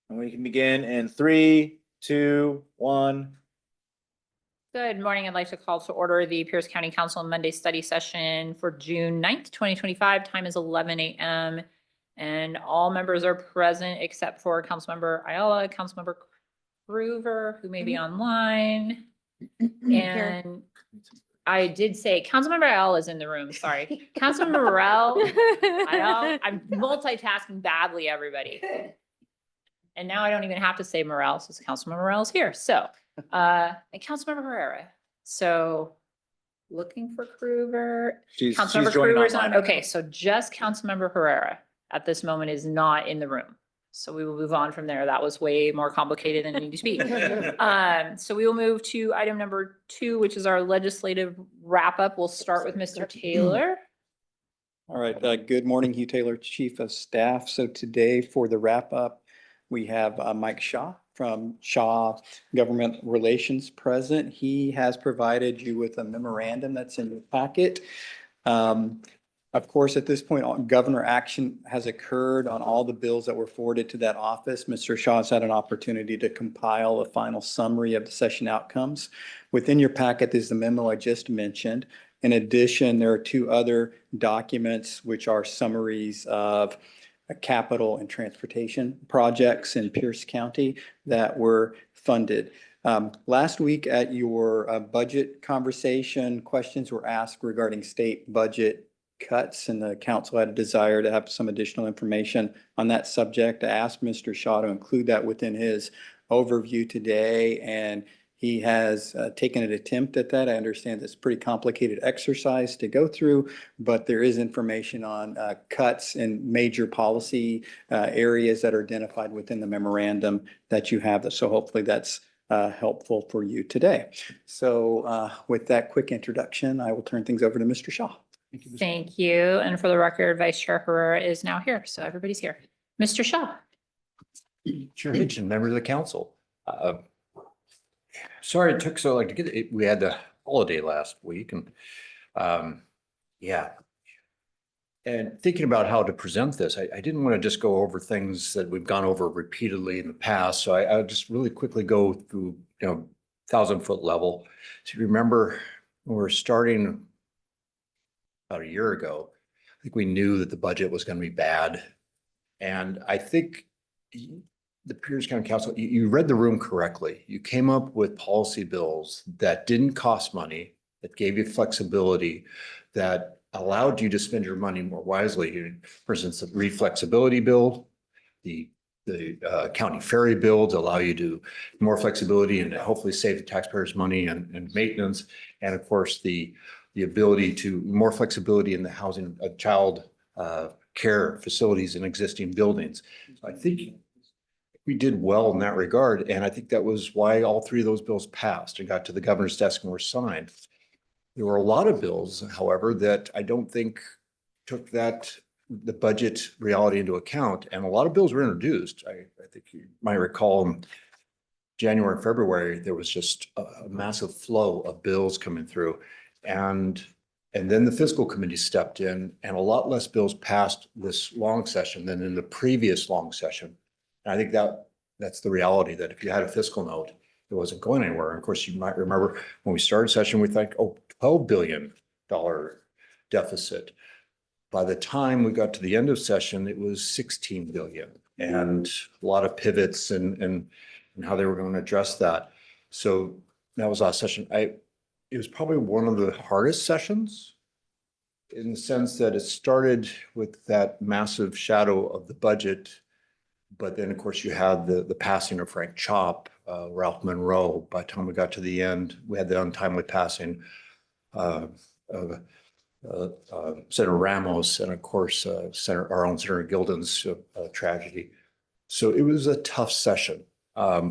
And we can begin in 3, 2, 1. Good morning. I'd like to call to order the Pierce County Council Monday study session for June 9th, 2025. Time is 11 a.m. And all members are present except for Councilmember Ayala, Councilmember Groover, who may be online. And I did say Councilmember Ayala is in the room. Sorry. Councilmember Morel. I know I'm multitasking badly, everybody. And now I don't even have to say Morel, since Councilmember Morel is here. So, and Councilmember Herrera. So looking for Groover. She's Councilmember joining Groover's online. on. Okay, so just Councilmember Herrera at this moment is not in the room. So we will move on from there. That was way more complicated than it needed to be. So we will move to item number 2, which is our legislative wrap up. We'll start with Mr. Taylor. All right, good morning, Hugh Taylor, Chief of Staff. So today for the wrap up, we have Mike Shaw from Shaw Government Relations present. He has provided you with a memorandum that's in your packet. Of course, at this point, governor action has occurred on all the bills that were forwarded to that office. Mr. Shaw has had an opportunity to compile a final summary of the session outcomes. Within your packet is the memo I just mentioned. In addition, there are 2 other documents which are summaries of capital and transportation projects in Pierce County that were funded. Last week at your budget conversation, questions were asked regarding state budget cuts, and the council had a desire to have some additional information on that subject. I asked Mr. Shaw to include that within his overview today, and he has taken an attempt at that. I understand it's a pretty complicated exercise to go through, but there is information on cuts in major policy areas that are identified within the memorandum that you have. So hopefully that's helpful for you today. So with that quick introduction, I will turn things over to Mr. Shaw. Thank you. Thank you. And for the record, Vice Chair Herrera is now here. So everybody's here. Mr. Shaw. Chair Hitchen, members of the council. Sorry it took so long to get it. We had the holiday last week and yeah. And thinking about how to present this, I didn't want to just go over things that we've gone over repeatedly in the past. So I'll just really quickly go through, 1,000-foot level. So you remember when we were starting about a year ago, I think we knew that the budget was going to be bad. And I think the Pierce County Council, you read the room correctly. You came up with policy bills that didn't cost money, that gave you flexibility, that allowed you to spend your money more wisely. For instance, the reflexibility bill, the county ferry bills allow you to more flexibility and hopefully save the taxpayers money and maintenance. And of course, the ability to more flexibility in the housing of child care facilities in existing buildings. So I think we did well in that regard. And I think that was why all 3 of those bills passed and got to the governor's desk and were signed. There were a lot of bills, however, that I don't think took the budget reality into account. And a lot of bills were introduced. I think you might recall in January and February, there was just a massive flow of bills coming through. And then the fiscal committee stepped in and a lot less bills passed this long session than in the previous long session. And I think that's the reality, that if you had a fiscal note, it wasn't going anywhere. And of course, you might remember when we started session, we thought, $12 billion deficit. By the time we got to the end of session, it was 16 billion, and a lot of pivots and how they were going to address that. So that was last session. It was probably one of the hardest sessions in the sense that it started with that massive shadow of the budget. But then, of course, you had the passing of Frank Chop, Ralph Monroe. By the time we got to the end, we had the untimely passing of Senator Ramos, and of course, our own Senator Gilden's tragedy. So it was a tough session.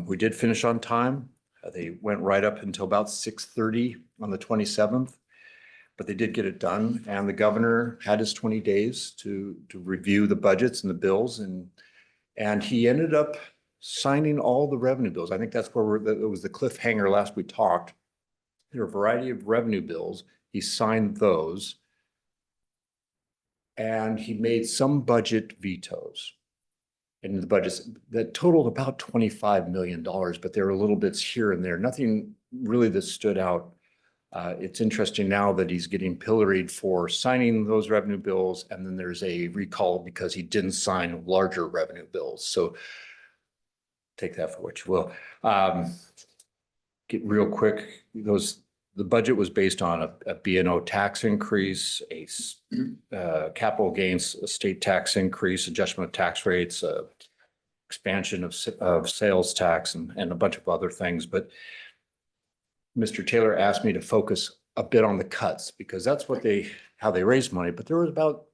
We did finish on time. They went right up until about 6:30 on the 27th, but they did get it done. And the governor had his 20 days to review the budgets and the bills, and he ended up signing all the revenue bills. I think that's where it was the cliffhanger last we talked. There are a variety of revenue bills. He signed those. And he made some budget vetoes. in the budgets that totaled about $25 million, but there were little bits here and there, nothing really that stood out. It's interesting now that he's getting pilloried for signing those revenue bills, and then there's a recall because he didn't sign larger revenue bills. So take that for what you will. Get real quick, the budget was based on a B&O tax increase, capital gains, a state tax increase, adjustment of tax rates, expansion of sales tax, and a bunch of other things. But Mr. Taylor asked me to focus a bit on the cuts because that's how they raise money. But there was about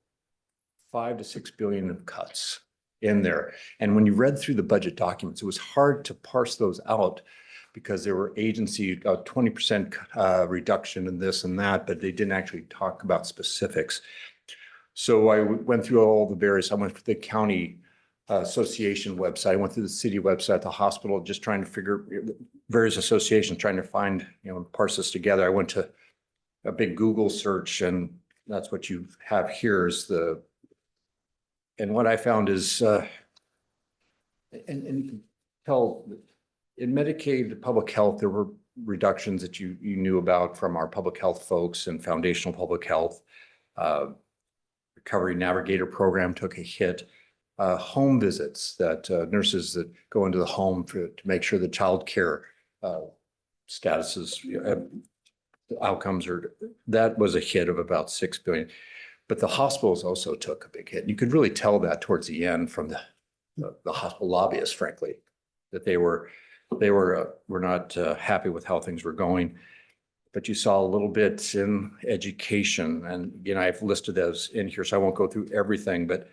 5 to 6 billion of cuts in there. And when you read through the budget documents, it was hard to parse those out because there were agency 20% reduction in this and that, but they didn't actually talk about specifics. So I went through all the various, I went to the county association website, I went through the city website, the hospital, just trying to figure various associations, trying to find, parse this together. I went to a big Google search, and that's what you have here is and what I found is, and you can tell in Medicaid public health, there were reductions that you knew about from our public health folks and foundational public health. Recovery Navigator program took a hit. Home visits that nurses that go into the home to make sure the child care statuses, outcomes that was a hit of about 6 billion. But the hospitals also took a big hit. You could really tell that towards the end from the hospital lobbyists, frankly, that they were not happy with how things were going. But you saw a little bit in education, and I've listed those in here, so I won't go through everything, but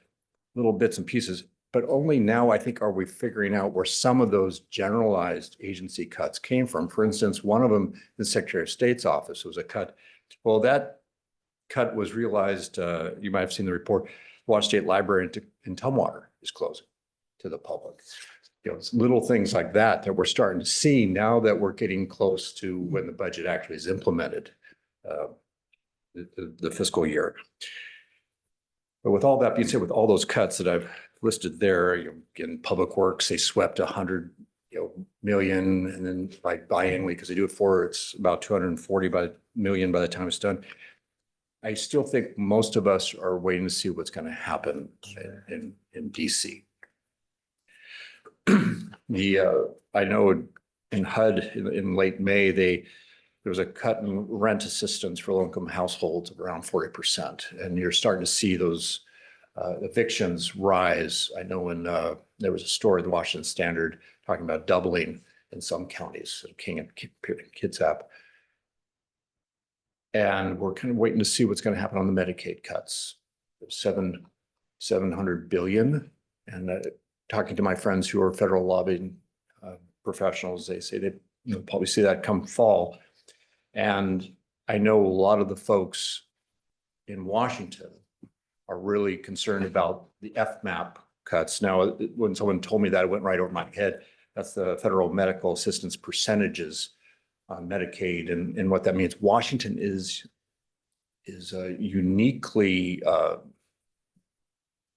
little bits and pieces. But only now, I think, are we figuring out where some of those generalized agency cuts came from. For instance, one of them, the Secretary of State's office, was a cut. Well, that cut was realized, you might have seen the report, Water State Library in Tumwater is closing to the public. It's little things like that we're starting to see now that we're getting close to when the budget actually is implemented, the fiscal year. But with all that being said, with all those cuts that I've listed there, in public works, they swept 100 million, and then biannually, because they do it it's about 240 million by the time it's done. I still think most of us are waiting to see what's going to happen in DC. I know in HUD in late May, there was a cut in rent assistance for low-income households of around 40%. And you're starting to see those evictions rise. I know there was a story in the Washington Standard talking about doubling in some counties, King and Kitsap. And we're kind of waiting to see what's going to happen on the Medicaid cuts. 700 billion. And talking to my friends who are federal lobbying professionals, they say they probably see that come fall. And I know a lot of the folks in Washington are really concerned about the FMAP cuts. Now, when someone told me that, it went right over my head. That's the federal medical assistance percentages on Medicaid, and what that means. Washington is uniquely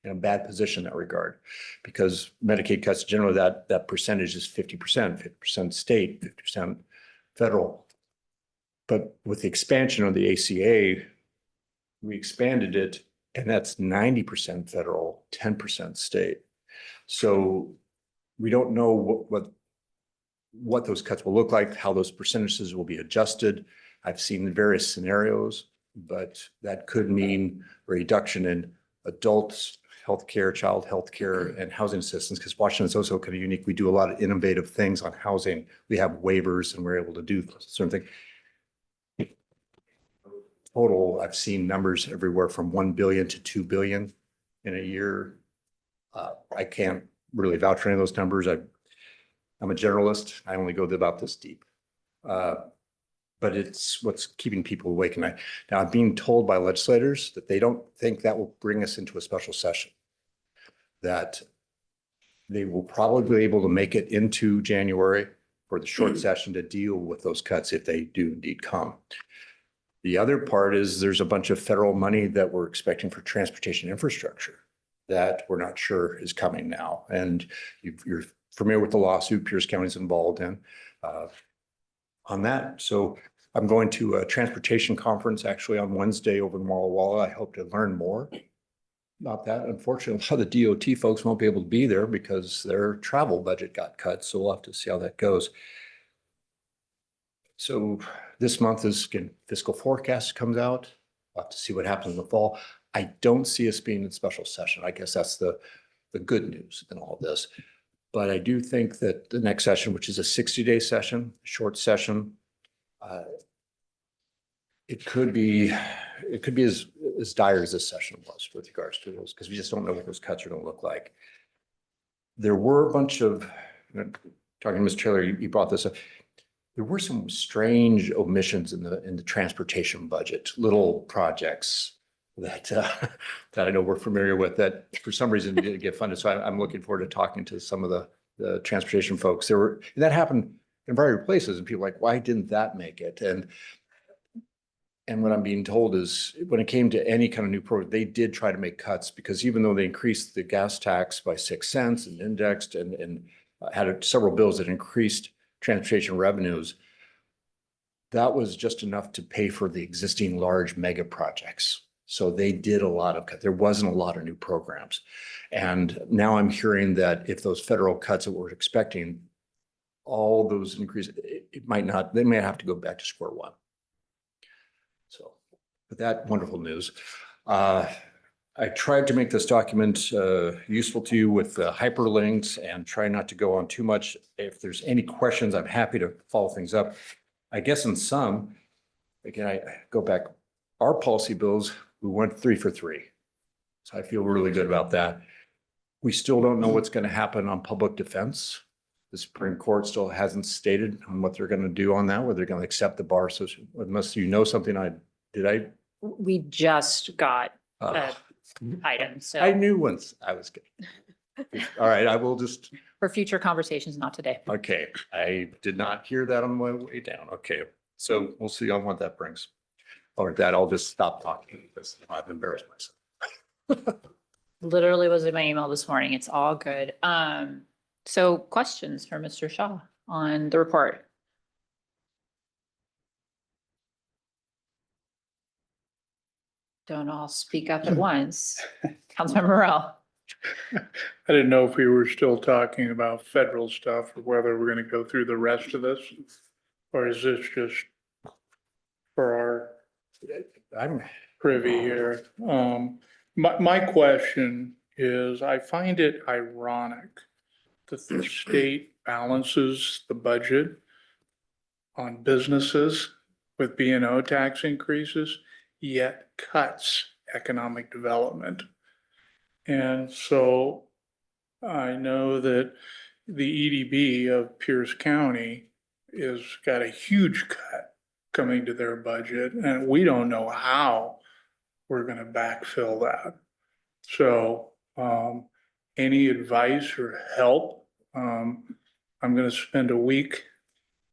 in a bad position in that regard, because Medicaid cuts generally that percentage is 50% state, 50% federal. But with the expansion of the ACA, we expanded it, and that's 90% federal, 10% state. So we don't know what those cuts will look like, how those percentages will be adjusted. I've seen various scenarios, but that could mean a reduction in adults healthcare, child healthcare, and housing assistance, because Washington is also kind of unique. We do a lot of innovative things on housing. We have waivers, and we're able to do certain things. Total, I've seen numbers everywhere from 1 billion to 2 billion in a year. I can't really vouch for any of those numbers. I'm a generalist. I only go about this deep. But it's what's keeping people awake. And now I'm being told by legislators that they don't think that will bring us into a special session, that they will probably be able to make it into January for the short session to deal with those cuts if they do indeed come. The other part is there's a bunch of federal money that we're expecting for transportation infrastructure. that we're not sure is coming now. And you're familiar with the lawsuit Pierce County is involved in on that. So I'm going to a transportation conference actually on Wednesday over in Walla Walla. I hope to learn more about that. Unfortunately, a lot of the DOT folks won't be able to be there because their travel budget got cut. So we'll have to see how that goes. So this month is again, fiscal forecast comes out. We'll have to see what happens in the fall. I don't see us being in special session. I guess that's the good news in all of this. But I do think that the next session, which is a 60-day session, short session, it could be as dire as this session was with regards to those, because we just don't know what those cuts are going to look like. There were a bunch of, talking to Ms. Taylor, you brought this up. There were some strange omissions in the transportation budget, little projects that that I know we're familiar with that for some reason didn't get funded. So I'm looking forward to talking to some of the transportation folks. That happened in various places, and people are like, why didn't that make it? And what I'm being told is when it came to any kind of new program, they did try to make cuts, because even though they increased the gas tax by 6 cents and indexed and had several bills that increased transportation revenues, that was just enough to pay for the existing large mega projects. So they did a lot of cuts. There wasn't a lot of new programs. And now I'm hearing that if those federal cuts that we're expecting, all those increases, it might not, they may have to go back to square one. So with that wonderful news, I tried to make this document useful to you with hyperlinks and try not to go on too much. If there's any questions, I'm happy to follow things up. I guess in some, again, I go back, our policy bills, we went 3 for 3. So I feel really good about that. We still don't know what's going to happen on public defense. The Supreme Court still hasn't stated on what they're going to do on that, whether they're going to accept the bar. So unless you know something, We just got item, so. I knew once I was good. All right, I will just, For future conversations, not today. okay, I did not hear that on my way down. Okay, so we'll see on what that brings. Or that I'll just stop talking because I've embarrassed myself. Literally was in my email this morning. It's all good. So questions for Mr. Shaw on the report? Don't all speak up at once. Councilmember Morel. I didn't know if we were still talking about federal stuff or whether we're gonna go through the rest of this. Or is this just for our I'm, privy here? My question is, I find it ironic that the state balances the budget on businesses with B&O tax increases, yet cuts economic development. And so I know that the EDB of Pierce County is got a huge cut coming to their budget, and we don't know how we're gonna backfill that. So any advice or help? I'm gonna spend a week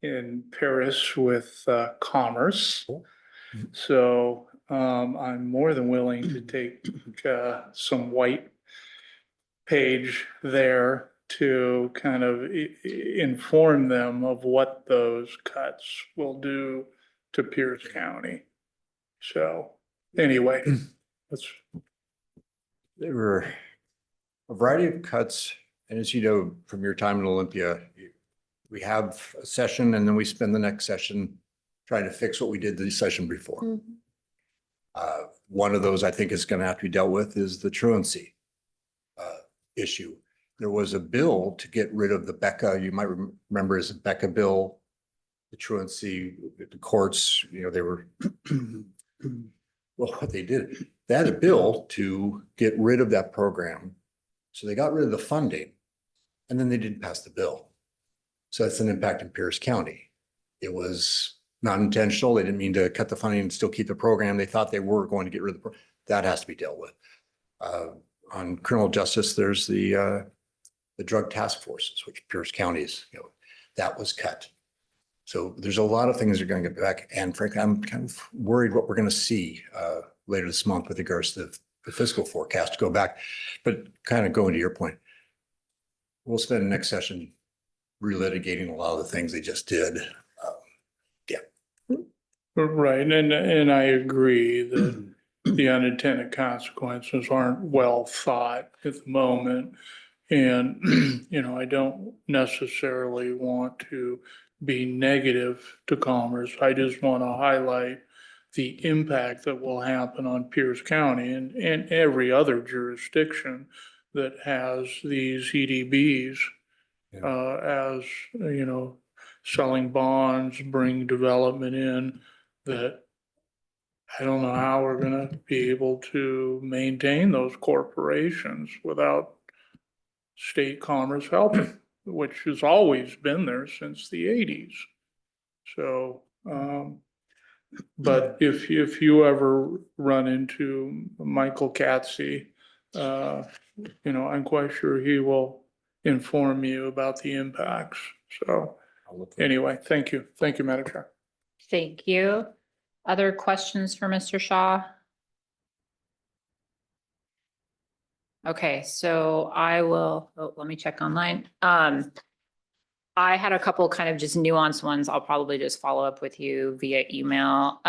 in Paris with Commerce. So I'm more than willing to take some white page there to kind of inform them of what those cuts will do to Pierce County. So anyway, that's. there were a variety of cuts. And as you know, from your time in Olympia, we have a session and then we spend the next session trying to fix what we did the session before. One of those I think is going to have to be dealt with is the truancy issue. There was a bill to get rid of the BECA, you might remember as a BECA bill, the truancy, the courts, you know, they were, well, what they did, they had a bill to get rid of that program. So they got rid of the funding and then they didn't pass the bill. So that's an impact in Pierce County. It was not intentional. They didn't mean to cut the funding and still keep the program. They thought they were going to get rid of the program. That has to be dealt with. On criminal justice, there's the drug task forces, which Pierce County's, you know, that was cut. So there's a lot of things that are going to get back. And frankly, I'm kind of worried what we're going to see later this month with regards to the fiscal forecast to go back. But kind of going to your point, we'll spend the next session relitigating a lot of the things they just did. Right, and I agree that the unintended consequences aren't well thought at the moment. And, I don't necessarily want to be negative to Commerce. I just want to highlight the impact that will happen on Pierce County and every other jurisdiction that has these EDBs. As, selling bonds, bring development in, that I don't know how we're gonna be able to maintain those corporations without state commerce helping, which has always been there since the 80s. So, but if you ever run into Michael Katzy, I'm quite sure he will inform you about the impacts. So anyway, thank you. Thank you, Madam Chair. Thank you. Other questions for Mr. Shaw? Okay, so I will, let me check online. I had a couple kind of just nuanced ones. I'll probably just follow up with you via email.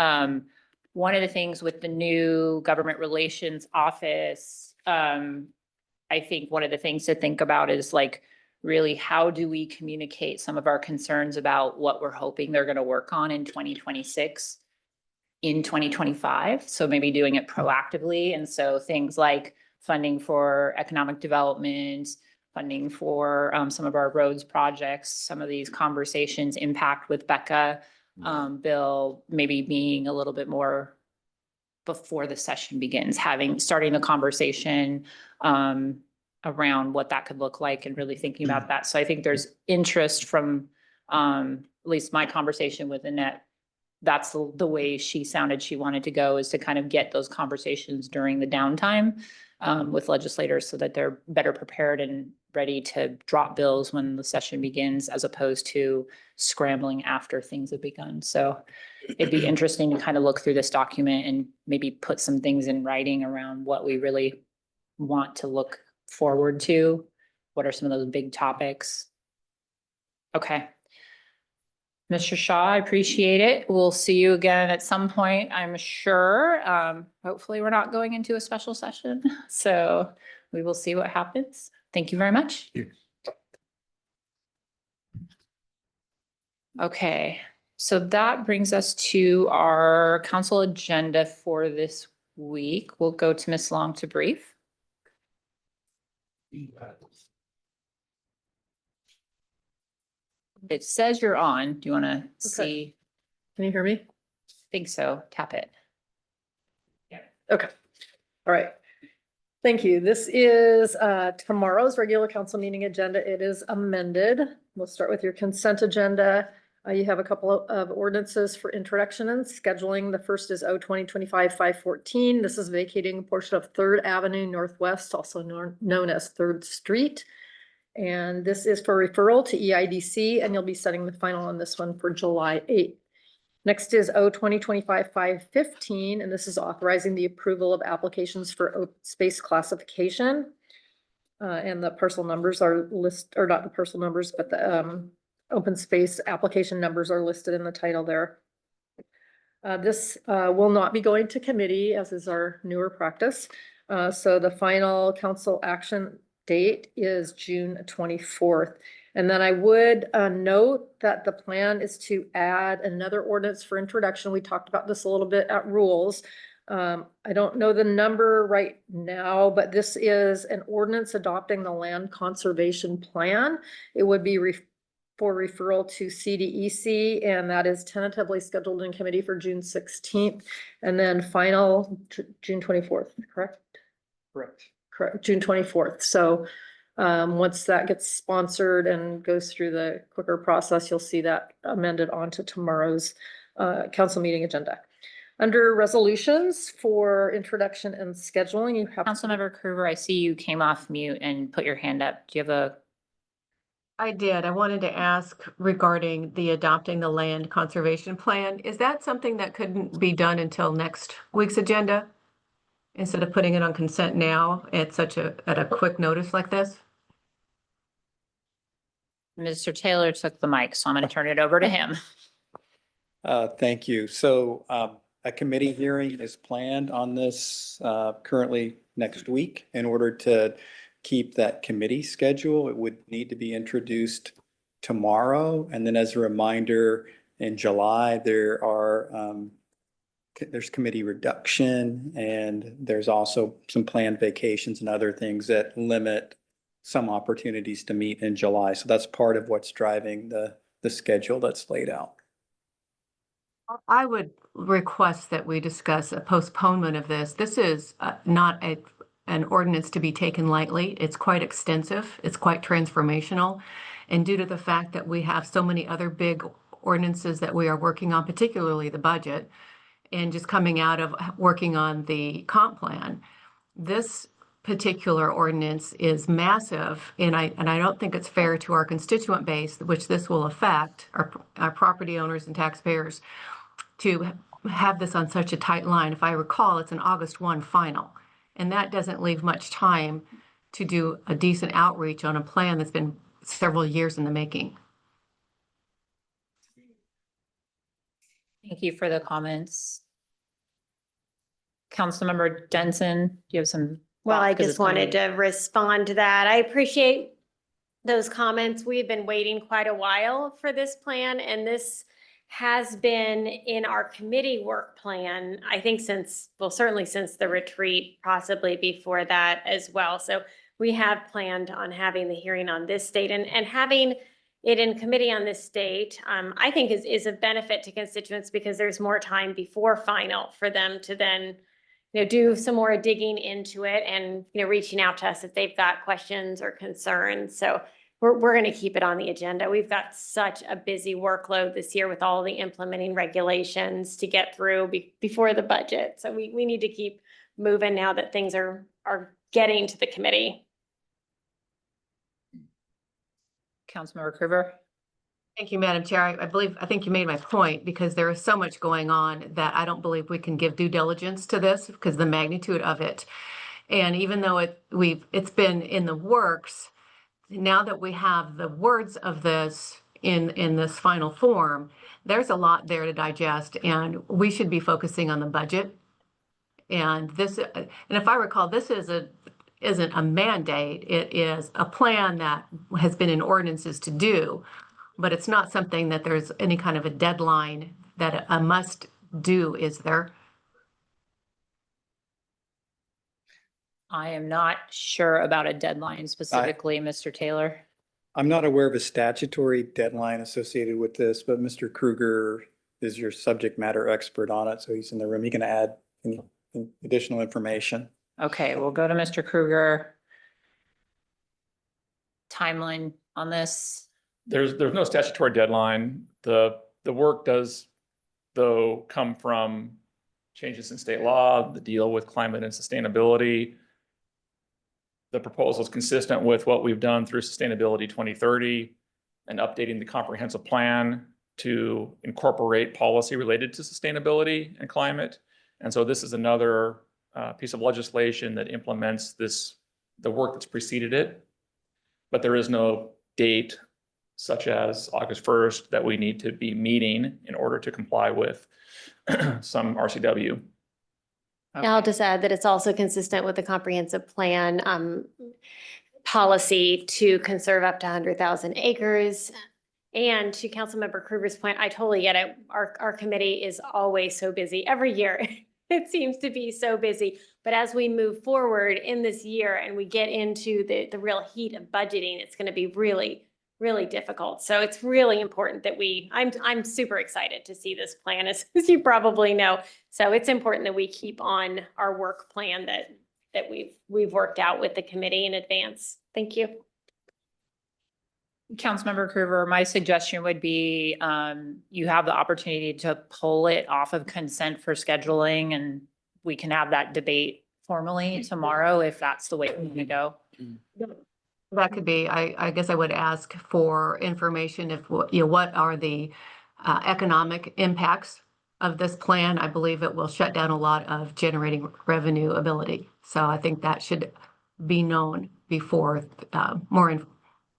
One of the things with the new government relations office, I think one of the things to think about is like, really, how do we communicate some of our concerns about what we're hoping they're going to work on in 2026, in 2025? So maybe doing it proactively. And so things like funding for economic development, funding for some of our roads projects, some of these conversations impact with Becca, Bill, maybe being a little bit more before the session begins, starting the conversation around what that could look like and really thinking about that. So I think there's interest from at least my conversation with Annette. That's the way she sounded she wanted to go, is to kind of get those conversations during the downtime with legislators so that they're better prepared and ready to drop bills when the session begins, as opposed to scrambling after things have begun. So it'd be interesting to kind of look through this document and maybe put some things in writing around what we really want to look forward to. What are some of those big topics? Okay. Mr. Shaw, I appreciate it. We'll see you again at some point, I'm sure. Hopefully we're not going into a special session, so we will see what happens. Thank you very much. Okay, so that brings us to our council agenda for this week. We'll go to Ms. Long to brief. It says you're on. Do you want to see? Can you hear me? Think so. Tap it. Okay. All right. Thank you. This is tomorrow's regular council meeting agenda. It is amended. We'll start with your consent agenda. You have a couple of ordinances for introduction and scheduling. The first is O 2025-514. This is vacating a portion of 3rd Avenue Northwest, also known as 3rd Street. And this is for referral to EIDC, and you'll be setting the final on this one for July 8th. Next is O 2025-515, and this is authorizing the approval of applications for open space classification. And the parcel numbers are or not the parcel numbers, but the open space application numbers are listed in the title there. This will not be going to committee, as is our newer practice. So the final council action date is June 24th. And then I would note that the plan is to add another ordinance for introduction. We talked about this a little bit at rules. I don't know the number right now, but this is an ordinance adopting the land conservation plan. It would be for referral to CDEC, and that is tentatively scheduled in committee for June 16th, and then final June 24th, correct? Correct, June 24th. So once that gets sponsored and goes through the quicker process, you'll see that amended onto tomorrow's council meeting agenda. Under resolutions for introduction and scheduling, you have. Councilmember Krueger, I see you came off mute and put your hand up. Do you have a? I did. I wanted to ask regarding the adopting the land conservation plan. Is that something that couldn't be done until next week's agenda? instead of putting it on consent now at at a quick notice like this? Mr. Taylor took the mic, so I'm going to turn it over to him. Thank you. So a committee hearing is planned on this currently next week. In order to keep that committee schedule, it would need to be introduced tomorrow. And then as a reminder, in July, there's committee reduction, and there's also some planned vacations and other things that limit some opportunities to meet in July. So that's part of what's driving the schedule that's laid out. I would request that we discuss a postponement of this. This is not an ordinance to be taken lightly. It's quite extensive. It's quite transformational. And due to the fact that we have so many other big ordinances that we are working on, particularly the budget, and just coming out of working on the comp plan, this particular ordinance is massive, and I don't think it's fair to our constituent base, which this will affect, our property owners and taxpayers, to have this on such a tight line. If I recall, it's an August 1 final, and that doesn't leave much time to do a decent outreach on a plan that's been several years in the making. Thank you for the comments. Councilmember Denson, do you have some? Well, I thoughts? 'Cause just it's gonna wanted be- to respond to that. I appreciate those comments. We've been waiting quite a while for this plan, and this has been in our committee work plan, I think since, well, certainly since the retreat, possibly before that as well. So we have planned on having the hearing on this date, and having it in committee on this date, I think is a benefit to constituents because there's more time before final for them to then do some more digging into it and, reaching out to us if they've got questions or concerns. So we're going to keep it on the agenda. We've got such a busy workload this year with all the implementing regulations to get through before the budget. So we need to keep moving now that things are getting to the committee. Councilmember Krueger? Thank you, Madam Chair. I think you made my point, because there is so much going on that I don't believe we can give due diligence to this because the magnitude of it. And even though it's been in the works, now that we have the words of this in this final form, there's a lot there to digest, and we should be focusing on the budget. And if I recall, this isn't a mandate. It is a plan that has been in ordinances to do, but it's not something that there's any kind of a deadline that a must do, is there? I am not sure about a deadline specifically, Mr. Taylor. I'm not aware of a statutory deadline associated with this, but Mr. Krueger is your subject matter expert on it, so he's in the room. He can add any additional information. Okay, we'll go to Mr. Krueger. Timeline on this? There's no statutory deadline. The work does, though, come from changes in state law, the deal with climate and sustainability. The proposal is consistent with what we've done through Sustainability 2030 and updating the comprehensive plan to incorporate policy related to sustainability and climate. And so this is another piece of legislation that implements the work that's preceded it. But there is no date such as August 1st that we need to be meeting in order to comply with some RCW. And I'll just add that it's also consistent with the comprehensive plan policy to conserve up to 100,000 acres. And to Councilmember Krueger's point, I totally get it. Our committee is always so busy every year. It seems to be so busy. But as we move forward in this year and we get into the real heat of budgeting, it's going to be really, really difficult. So it's really important that I'm super excited to see this plan, as you probably know. So it's important that we keep on our work plan that we've worked out with the committee in advance. Thank you. Councilmember Krueger, my suggestion would be you have the opportunity to pull it off of consent for scheduling, and we can have that debate formally tomorrow if that's the way we're going to go. That could be, I guess I would ask for information what are the economic impacts of this plan, I believe it will shut down a lot of generating revenue ability. So I think that should be known before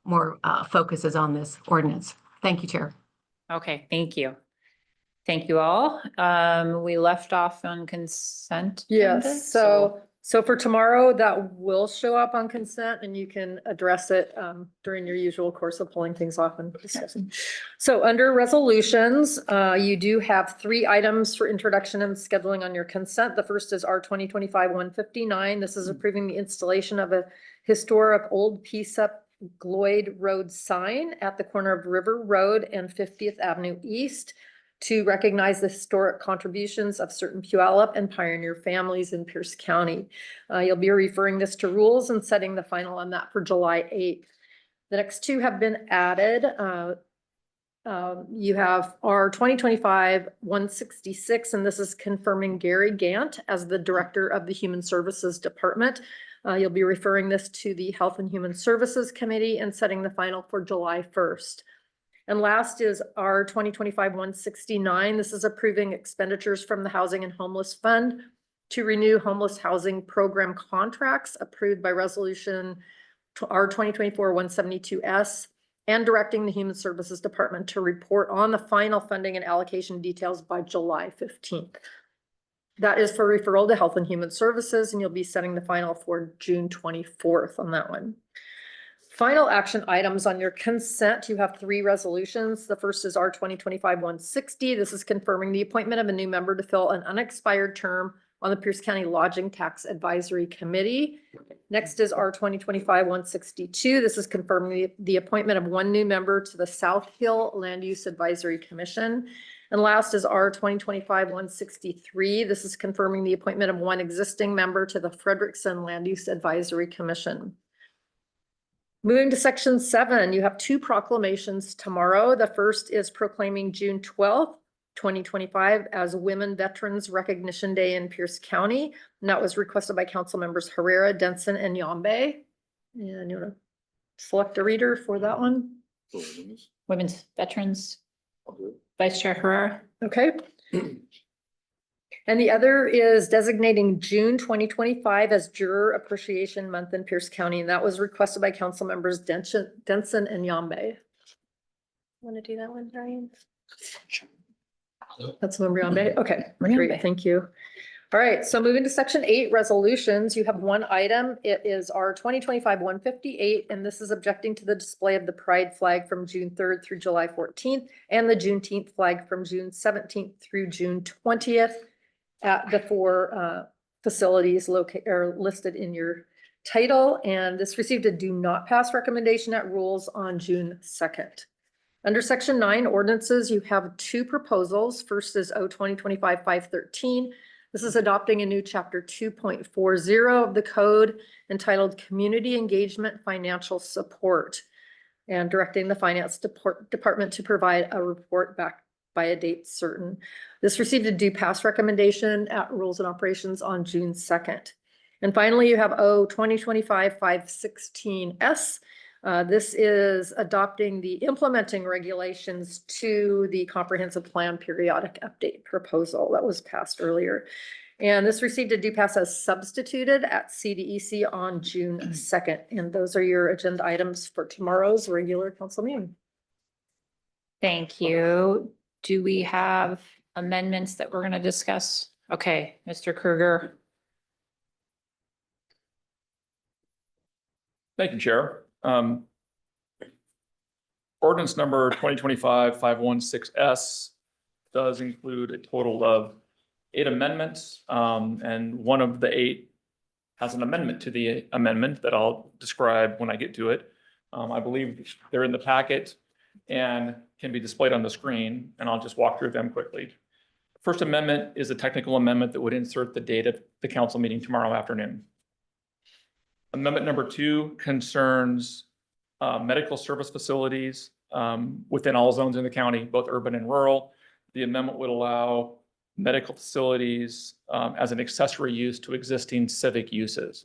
more focus is on this ordinance. Thank you, Chair. Okay, thank you. Thank you all. We left off on consent. agenda, Yes, so for tomorrow, that will show up on consent and you can address it during your usual course of pulling things off and discussing. So under resolutions, you do have 3 items for introduction and scheduling on your consent. The first is R 2025-159. This is approving the installation of a historic old piece-up Gloyd Road sign at the corner of River Road and 50th Avenue East to recognize the historic contributions of certain Puyallup and Pioneer families in Pierce County. You'll be referring this to rules and setting the final on that for July 8th. The next 2 have been added. You have our 2025-166, and this is confirming Gary Gant as the Director of the Human Services Department. You'll be referring this to the Health and Human Services Committee and setting the final for July 1st. And last is our 2025-169. This is approving expenditures from the Housing and Homeless Fund to renew homeless housing program contracts approved by resolution R 2024-172S and directing the Human Services Department to report on the final funding and allocation details by July 15th. That is for referral to Health and Human Services, and you'll be setting the final for June 24th on that one. Final action items on your consent, you have 3 resolutions. The first is R 2025-160. This is confirming the appointment of a new member to fill an unexpired term on the Pierce County Lodging Tax Advisory Committee. Next is R 2025-162. This is confirming the appointment of 1 new member to the South Hill Land Use Advisory Commission. And last is R 2025-163. This is confirming the appointment of 1 existing member to the Frederickson Land Use Advisory Commission. Moving to section 7, you have 2 proclamations tomorrow. The first is proclaiming June 12th, 2025 as Women Veterans Recognition Day in Pierce County. And that was requested by council members Herrera, Denson, and Yombe. And you want to select a reader for that one? Women's Veterans, Vice Chair Herrera. Okay. And the other is designating June 2025 as Juror Appreciation Month in Pierce County. And that was requested by council members Denson and Yombe. Want to do that one, Brian? That's member Yombe. Okay, great, Yombe. thank you. All right, so moving to section 8, resolutions, you have 1 item. It is our 2025-158, and this is objecting to the display of the Pride flag from June 3rd through July 14th and the Juneteenth flag from June 17th through June 20th at the 4 facilities listed in your title. And this received a do not pass recommendation at rules on June 2nd. Under section 9 ordinances, you have 2 proposals. First is O 2025-513. This is adopting a new chapter 2.40 of the code entitled Community Engagement Financial Support and directing the finance department to provide a report back by a date certain. This received a do pass recommendation at rules and operations on June 2nd. And finally, you have O 2025-516S. This is adopting the implementing regulations to the comprehensive plan periodic update proposal that was passed earlier. And this received a do pass as substituted at CDEC on June 2nd. And those are your agenda items for tomorrow's regular council meeting. Thank you. Do we have amendments that we're going to discuss? Okay, Mr. Krueger. Thank you, Chair. Ordinance number 2025-516S does include a total of 8 amendments, and one of the 8 has an amendment to the amendment that I'll describe when I get to it. I believe they're in the packet and can be displayed on the screen, and I'll just walk through them quickly. First amendment is a technical amendment that would insert the date of the council meeting tomorrow afternoon. Amendment number 2 concerns medical service facilities within all zones in the county, both urban and rural. The amendment would allow medical facilities as an accessory use to existing civic uses.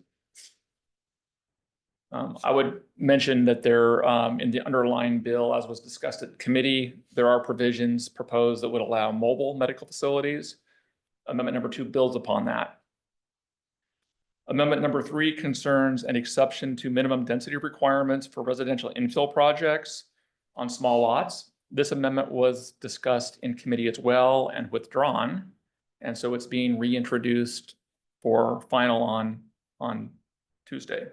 I would mention that there, in the underlying bill, as was discussed at committee, there are provisions proposed that would allow mobile medical facilities. Amendment number 2 builds upon that. Amendment number 3 concerns an exception to minimum density requirements for residential infill projects on small lots. This amendment was discussed in committee as well and withdrawn. And so it's being reintroduced for final on Tuesday.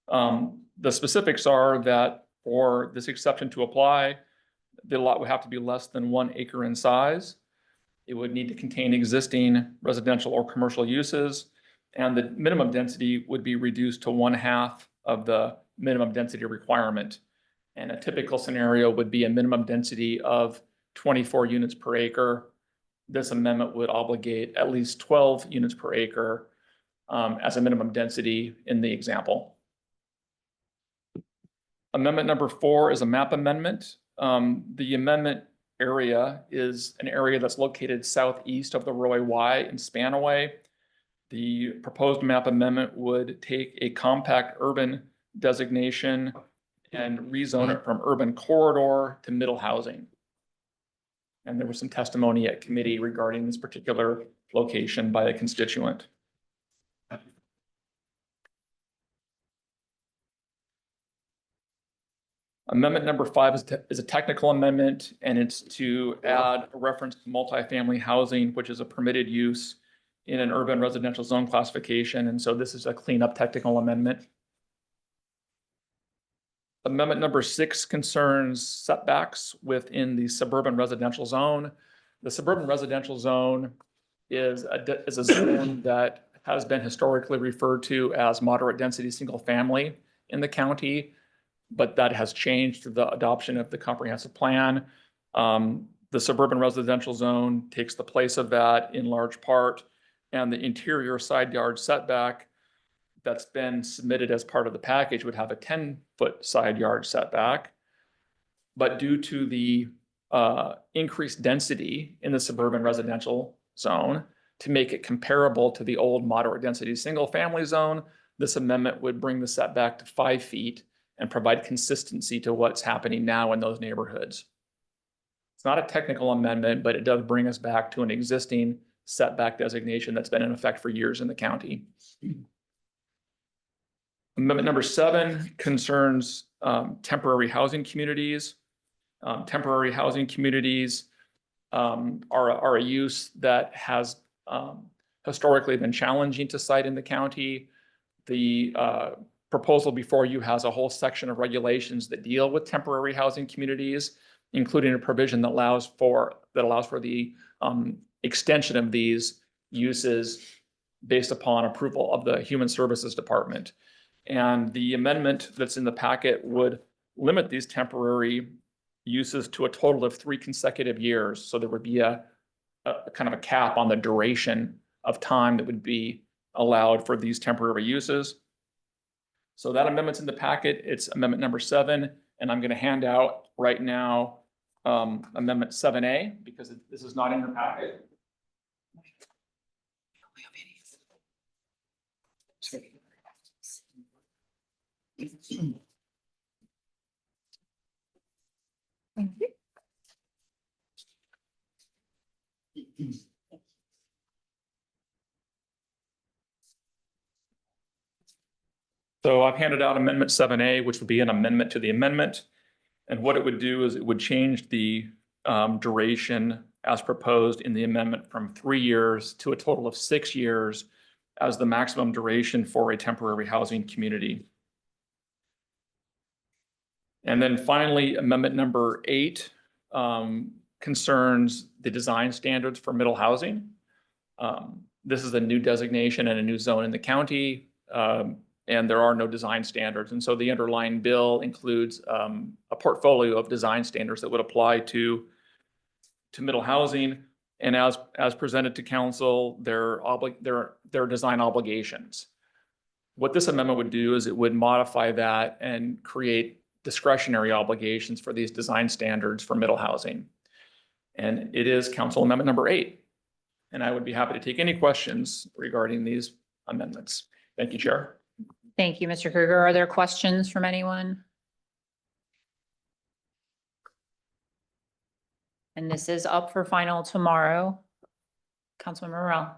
The specifics are that for this exception to apply, the lot would have to be less than 1 acre in size. It would need to contain existing residential or commercial uses, and the minimum density would be reduced to 1/2 of the minimum density requirement. And a typical scenario would be a minimum density of 24 units per acre. This amendment would obligate at least 12 units per acre as a minimum density in the example. Amendment number 4 is a map amendment. The amendment area is an area that's located southeast of the Roy Y in Spanaway. The proposed map amendment would take a compact urban designation and rezone it from urban corridor to middle housing. And there was some testimony at committee regarding this particular location by a constituent. Amendment number 5 is a technical amendment, and it's to add a reference to multifamily housing, which is a permitted use in an urban residential zone classification. And so this is a cleanup technical amendment. Amendment number 6 concerns setbacks within the suburban residential zone. The suburban residential zone is a zone that has been historically referred to as moderate density single family in the county, but that has changed through the adoption of the comprehensive plan. The suburban residential zone takes the place of that in large part, and the interior side yard setback that's been submitted as part of the package would have a 10-foot side yard setback. But due to the increased density in the suburban residential zone, to make it comparable to the old moderate density single family zone, this amendment would bring the setback to 5 feet and provide consistency to what's happening now in those neighborhoods. It's not a technical amendment, but it does bring us back to an existing setback designation that's been in effect for years in the county. Amendment number 7 concerns temporary housing communities. Temporary housing communities are a use that has historically been challenging to cite in the county. The proposal before you has a whole section of regulations that deal with temporary housing communities, including a provision that allows for the extension of these uses based upon approval of the Human Services Department. And the amendment that's in the packet would limit these temporary uses to a total of 3 consecutive years. So there would be a kind of a cap on the duration of time that would be allowed for these temporary uses. So that amendment's in the packet. It's amendment number 7, and I'm going to hand out right now amendment 7A because this is not in your packet. So I've handed out amendment 7A, which would be an amendment to the amendment. And what it would do is it would change the duration as proposed in the amendment from 3 years to a total of 6 years as the maximum duration for a temporary housing community. And then finally, amendment number 8 concerns the design standards for middle housing. This is a new designation and a new zone in the county, and there are no design standards. And so the underlying bill includes a portfolio of design standards that would apply to middle housing. And as presented to council, their design obligations. What this amendment would do is it would modify that and create discretionary obligations for these design standards for middle housing. And it is council amendment number 8. And I would be happy to take any questions regarding these amendments. Thank you, Chair. Thank you, Mr. Krueger. Are there questions from anyone? And this is up for final tomorrow. Councilmember Morrell.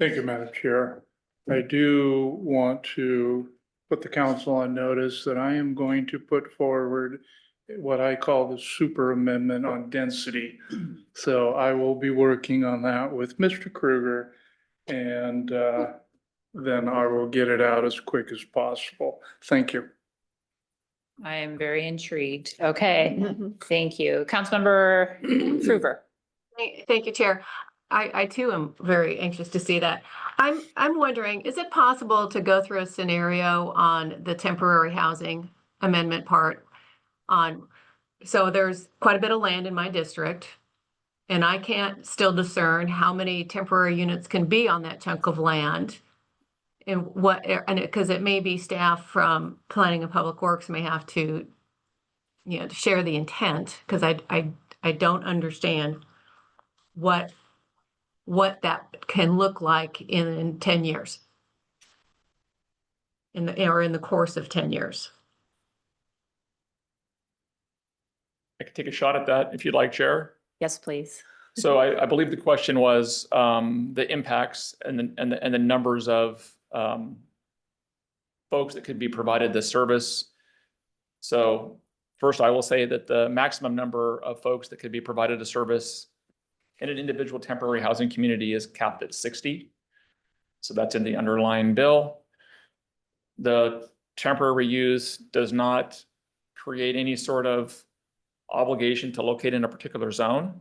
Thank you, Madam Chair. I do want to put the council on notice that I am going to put forward what I call the super amendment on density. So I will be working on that with Mr. Krueger, and then I will get it out as quick as possible. Thank you. I am very intrigued. Okay, thank you. Councilmember Fruver. Thank you, Chair. I too am very anxious to see that. I'm wondering, is it possible to go through a scenario on the temporary housing amendment part so there's quite a bit of land in my district, and I can't still discern how many temporary units can be on that chunk of land. And because it may be staff from Planning and Public Works may have to, share the intent, because I don't understand what that can look like in 10 years. In the course of 10 years. I could take a shot at that if you'd like, Chair. Yes, please. So I believe the question was the impacts and the numbers of folks that could be provided this service. So first, I will say that the maximum number of folks that could be provided a service in an individual temporary housing community is capped at 60. So that's in the underlying bill. The temporary use does not create any sort of obligation to locate in a particular zone.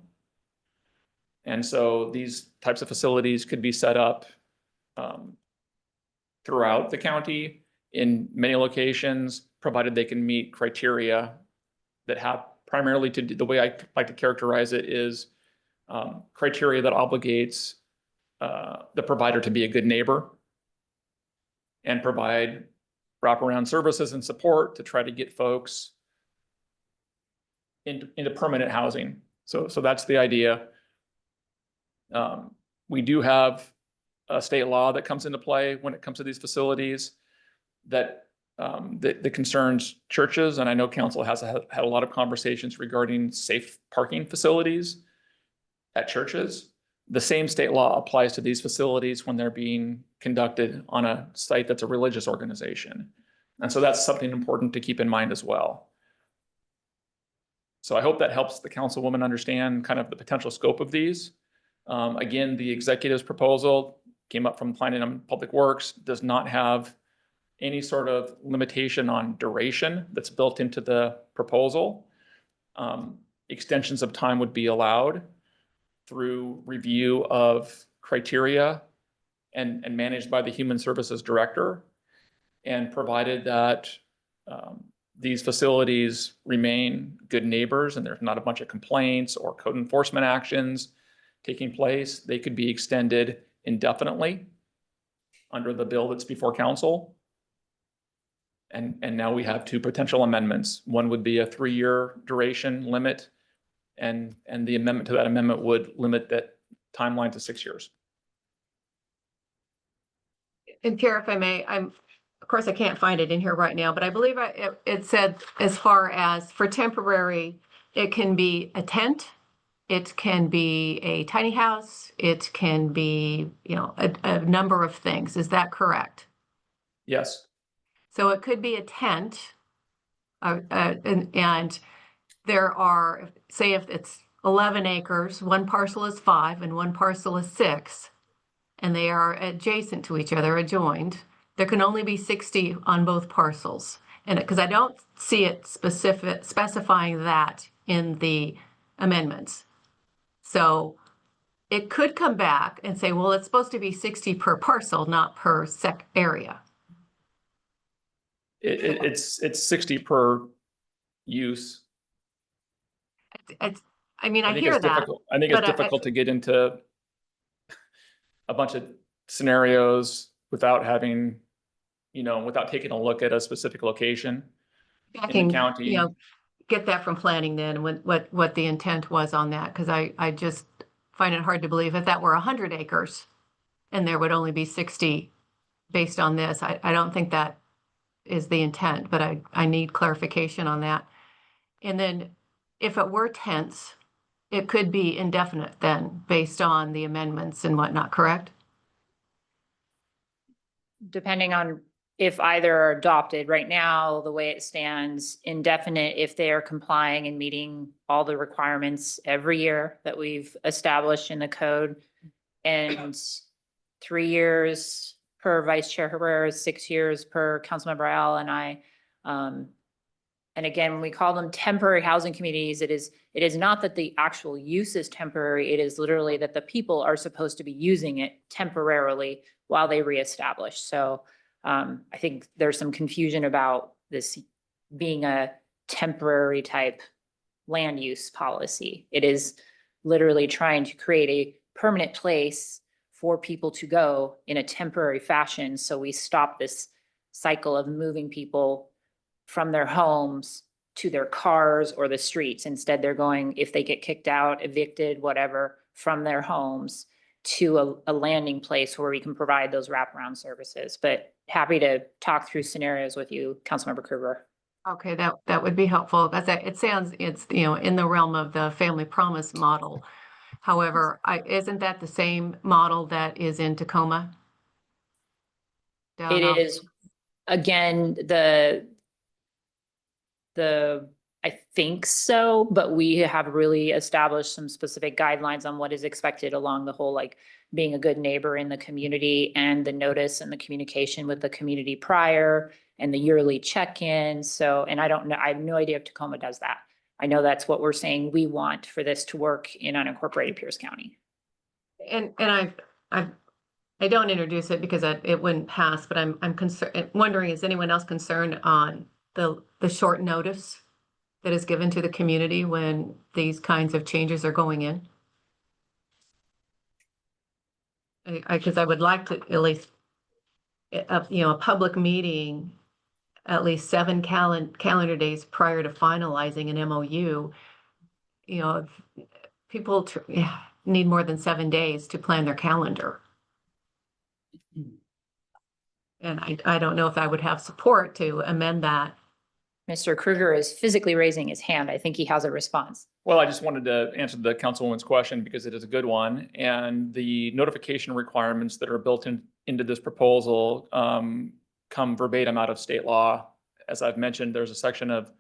And so these types of facilities could be set up throughout the county in many locations, provided they can meet criteria that have primarily to do, the way I like to characterize it is criteria that obligates the provider to be a good neighbor and provide wraparound services and support to try to get folks into permanent housing. So that's the idea. We do have a state law that comes into play when it comes to these facilities that concerns churches. And I know council has had a lot of conversations regarding safe parking facilities at churches. The same state law applies to these facilities when they're being conducted on a site that's a religious organization. And so that's something important to keep in mind as well. So I hope that helps the councilwoman understand kind of the potential scope of these. Again, the executive's proposal came up from Planning and Public Works, does not have any sort of limitation on duration that's built into the proposal. Extensions of time would be allowed through review of criteria and managed by the Human Services Director, and provided that these facilities remain good neighbors and there's not a bunch of complaints or code enforcement actions taking place, they could be extended indefinitely under the bill that's before council. And now we have two potential amendments. One would be a 3-year duration limit, and the amendment to that amendment would limit that timeline to 6 years. And Chair, if I may, of course, I can't find it in here right now, but I believe it said as far as for temporary, it can be a tent, it can be a tiny house, it can be, a number of things. Is that correct? Yes. So it could be a tent, and there are, say if it's 11 acres, one parcel is 5 and one parcel is 6, and they are adjacent to each other, adjoined. There can only be 60 on both parcels. And because I don't see it specifying that in the amendments. So it could come back and say, well, it's supposed to be 60 per parcel, not per area. It's 60 per use. I I hear it's that. difficult. I think it's but difficult to get into a bunch of scenarios without having, without taking a look at a specific location I in can, the county. get that from planning then, and what the intent was on that, because I just find it hard to believe if that were 100 acres and there would only be 60 based on this. I don't think that is the intent, but I need clarification on that. And then if it were tense, it could be indefinite then, based on the amendments and whatnot, correct? Depending on if either are adopted. Right now, the way it stands, indefinite if they are complying and meeting all the requirements every year that we've established in the code. And 3 years per Vice Chair Herrera, 6 years per Councilmember Al and I. And again, we call them temporary housing communities. It is not that the actual use is temporary. It is literally that the people are supposed to be using it temporarily while they reestablish. So I think there's some confusion about this being a temporary type land use policy. It is literally trying to create a permanent place for people to go in a temporary fashion. So we stop this cycle of moving people from their homes to their cars or the streets. Instead, they're going, if they get kicked out, evicted, whatever, from their homes to a landing place where we can provide those wraparound services. But happy to talk through scenarios with you, Councilmember Krueger. Okay, that would be helpful. It sounds, it's, in the realm of the family promise model. However, isn't that the same model that is in Tacoma? It is, again, I think so, but we have really established some specific guidelines on what is expected along the whole, like being a good neighbor in the community and the notice and the communication with the community prior and the yearly check-in. So, and I don't know, I have no idea if Tacoma does that. I know that's what we're saying we want for this to work in unincorporated Pierce County. And I don't introduce it because it wouldn't pass, but I'm concerned, wondering, is anyone else concerned on the short notice that is given to the community when these kinds of changes are going in? Because I would like to at least, a public meeting, at least 7 calendar days prior to finalizing an MOU. People need more than 7 days to plan their calendar. And I don't know if I would have support to amend that. Mr. Krueger is physically raising his hand. I think he has a response. Well, I just wanted to answer the councilwoman's question because it is a good one. And the notification requirements that are built into this proposal come verbatim out of state law. As I've mentioned, there's a section of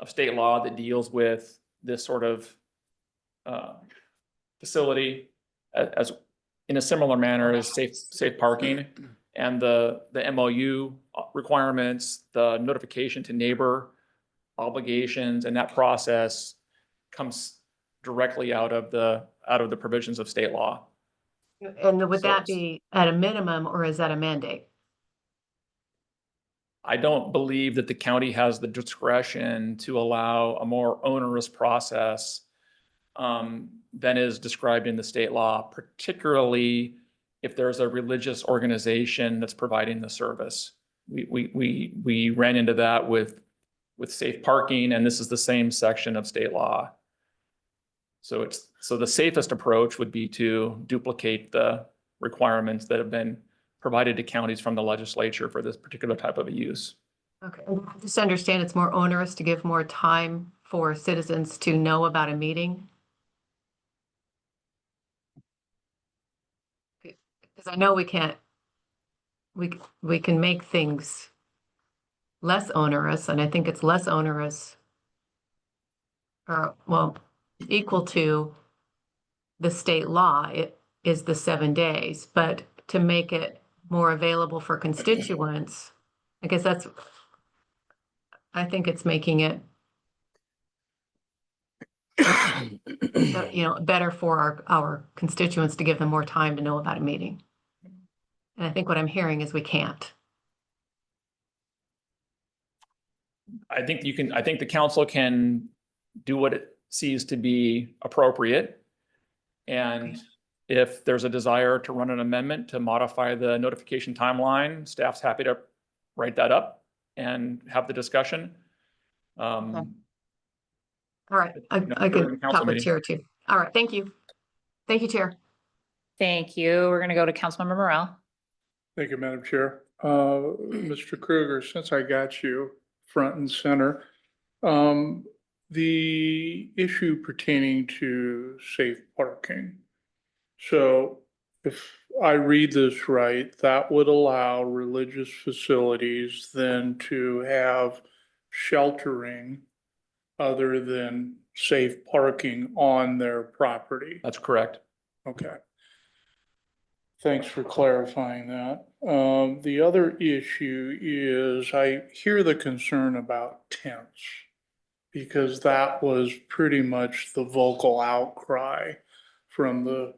state law that deals with this sort of facility as in a similar manner as safe parking. And the MOU requirements, the notification to neighbor obligations, and that process comes directly out of the provisions of state law. And would So that be at a minimum, or is that a mandate? I don't believe that the county has the discretion to allow a more onerous process than is described in the state law, particularly if there's a religious organization that's providing the service. We ran into that with safe parking, and this is the same section of state law. So the safest approach would be to duplicate the requirements that have been provided to counties from the legislature for this particular type of a use. Okay, I just understand it's more onerous to give more time for citizens to know about a meeting. Because I know we can make things less onerous, and I think it's less onerous, or well, equal to the state law. It is the 7 days, but to make it more available for constituents, I guess I think it's making it better for our constituents to give them more time to know about a meeting. And I think what I'm hearing is we can't. I think the council can do what it sees to be appropriate. And if there's a desire to run an amendment to modify the notification timeline, staff's happy to write that up and have the discussion. All right, I during could the council talk with meeting. Chair too. All right, thank you. Thank you, Chair. Thank you. We're going to go to Councilmember Morrell. Thank you, Madam Chair. Mr. Kruger, since I got you front and center, the issue pertaining to safe parking. So if I read this right, that would allow religious facilities then to have sheltering other than safe parking on their property. That's correct. Okay. Thanks for clarifying that. The other issue is I hear the concern about tents, because that was pretty much the vocal outcry from the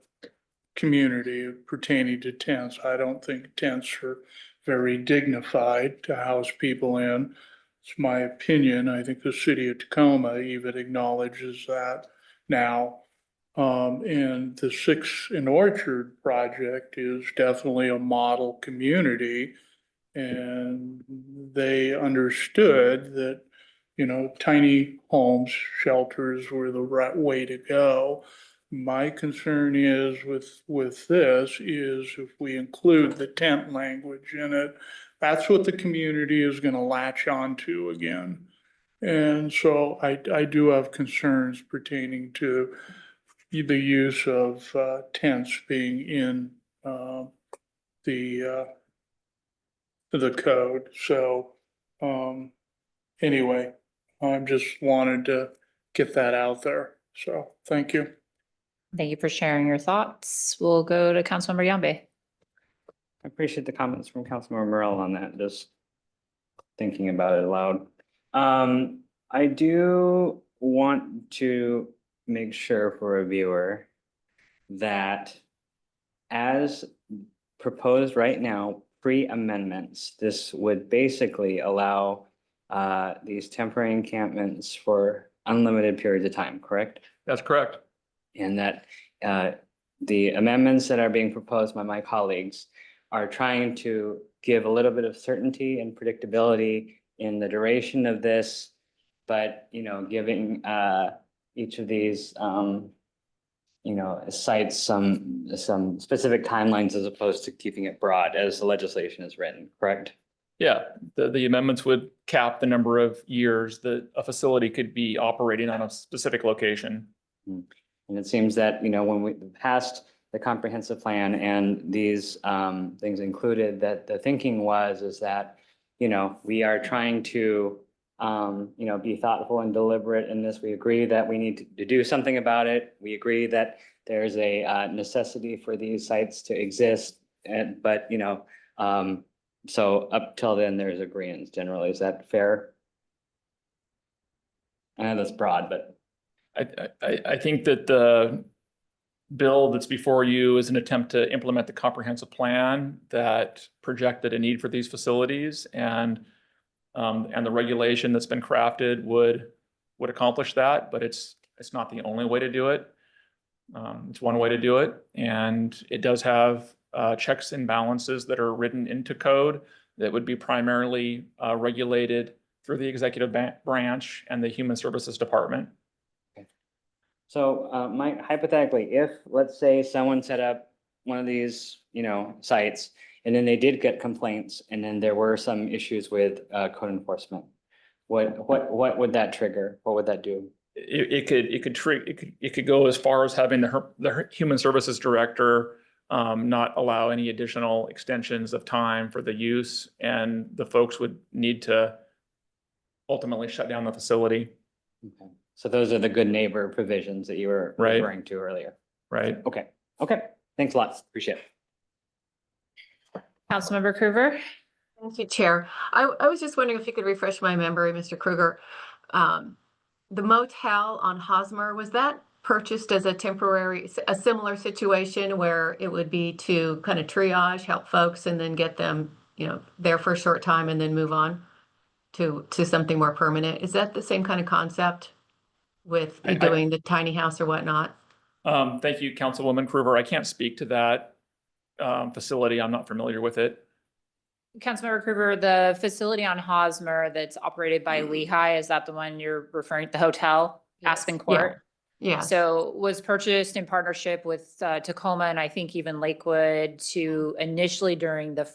community pertaining to tents. I don't think tents are very dignified to house people in. It's my opinion. I think the city of Tacoma even acknowledges that now. And the Six and Orchard project is definitely a model community. And they understood that, you know, tiny homes, shelters were the right way to go. My concern is with this is if we include the tent language in it, that's what the community is gonna latch onto again. And so I do have concerns pertaining to the use of tents being in the code. So anyway, I just wanted to get that out there. So thank you. Thank you for sharing your thoughts. We'll go to Councilmember Yambe. I appreciate the comments from Councilmember Morel on that, just thinking about it aloud. I do want to make sure for a viewer that as proposed right now, pre-amendments, this would basically allow these temporary encampments for unlimited periods of time, correct? That's correct. And that the amendments that are being proposed by my colleagues are trying to give a little bit of certainty and predictability in the duration of this, but, you know, giving each of these, you know, sites some specific timelines as opposed to keeping it broad as the legislation is written, correct? Yeah, the amendments would cap the number of years that a facility could be operating on a specific location. And it seems that, you know, when we passed the comprehensive plan and these things included, that the thinking is that, you know, we are trying to, you know, be thoughtful and deliberate in this. We agree that we need to do something about it. We agree that there's a necessity for these sites to exist. But, you know, so up till then, there's agreement generally. Is that fair? I know that's broad, but. I think that the bill that's before you is an attempt to implement the comprehensive plan that projected a need for these facilities, and the regulation that's been crafted would accomplish that, but it's not the only way to do it. It's one way to do it, and it does have checks and balances that are written into code that would be primarily regulated through the executive branch and the Human Services Department. So, Mike, hypothetically, if, let's say, someone set up one of these, you know, sites, and then they did get complaints, and then there were some issues with code enforcement, what would that trigger? What would that do? It could go as far as having the Human Services Director not allow any additional extensions of time for the use, and the folks would need to ultimately shut down the facility. Okay. So those are the good neighbor provisions that you were Right. referring to earlier. Right. Okay, okay. Thanks a lot. Appreciate it. Councilmember Kruger. Thank you, Chair. I was just wondering if you could refresh my memory, Mr. Kruger. The motel on Hosmer, was that purchased as a temporary, a similar situation where it would be to kind of triage, help folks and then get them, you know, there for a short time and then move on to something more permanent? Is that the same kind of concept with doing the tiny house or whatnot? Thank you, Councilwoman Kruger. I can't speak to that facility. I'm not familiar with it. Councilmember Kruger, the facility on Hosmer that's operated by Lehigh, is that the one you're referring to, the hotel, Aspen Court? Yeah. So was purchased in partnership with Tacoma and I think even Lakewood to initially during the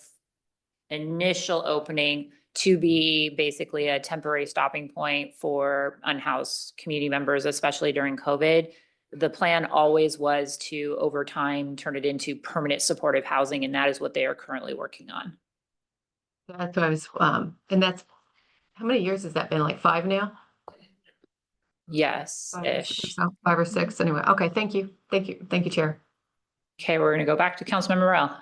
initial opening to be basically a temporary stopping point for unhoused community members, especially during COVID. The plan always was to, over time, turn it into permanent supportive housing, and that is what they are currently working on. That's what I was, and that's, how many years has that been? Like 5 now? Yes, 5 or 6 or ish. so, 5 or 6, anyway. Okay, thank you. Thank you. Thank you, Chair. Okay, we're gonna go back to Councilmember Morel.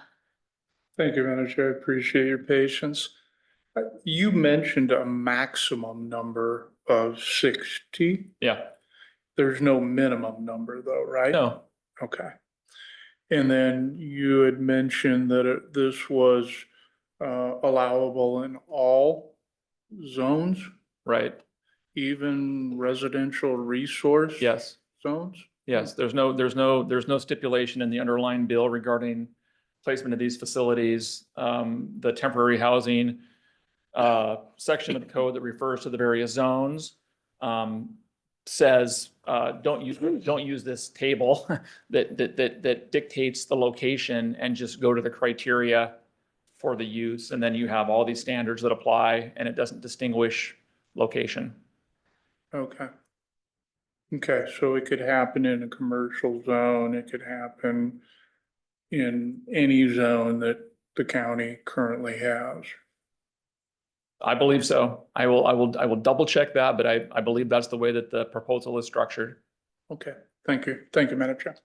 Thank you, Madam Chair. I appreciate your patience. You mentioned a maximum number of 60. Yeah, There's no minimum number though, right? no, Okay. And then you had mentioned that this was allowable in all zones, right, even residential resource yes. zones? Yes, there's no stipulation in the underlying bill regarding placement of these facilities. The temporary housing section of the code that refers to the various zones says, don't use this table that dictates the location, and just go to the criteria for the use. And then you have all these standards that apply, and it doesn't distinguish location. Okay. Okay, so it could happen in a commercial zone, it could happen in any zone that the county currently has. I believe so. I will double check that, but I believe that's the way that the proposal is structured. Okay, thank you. Thank you, Madam Chair.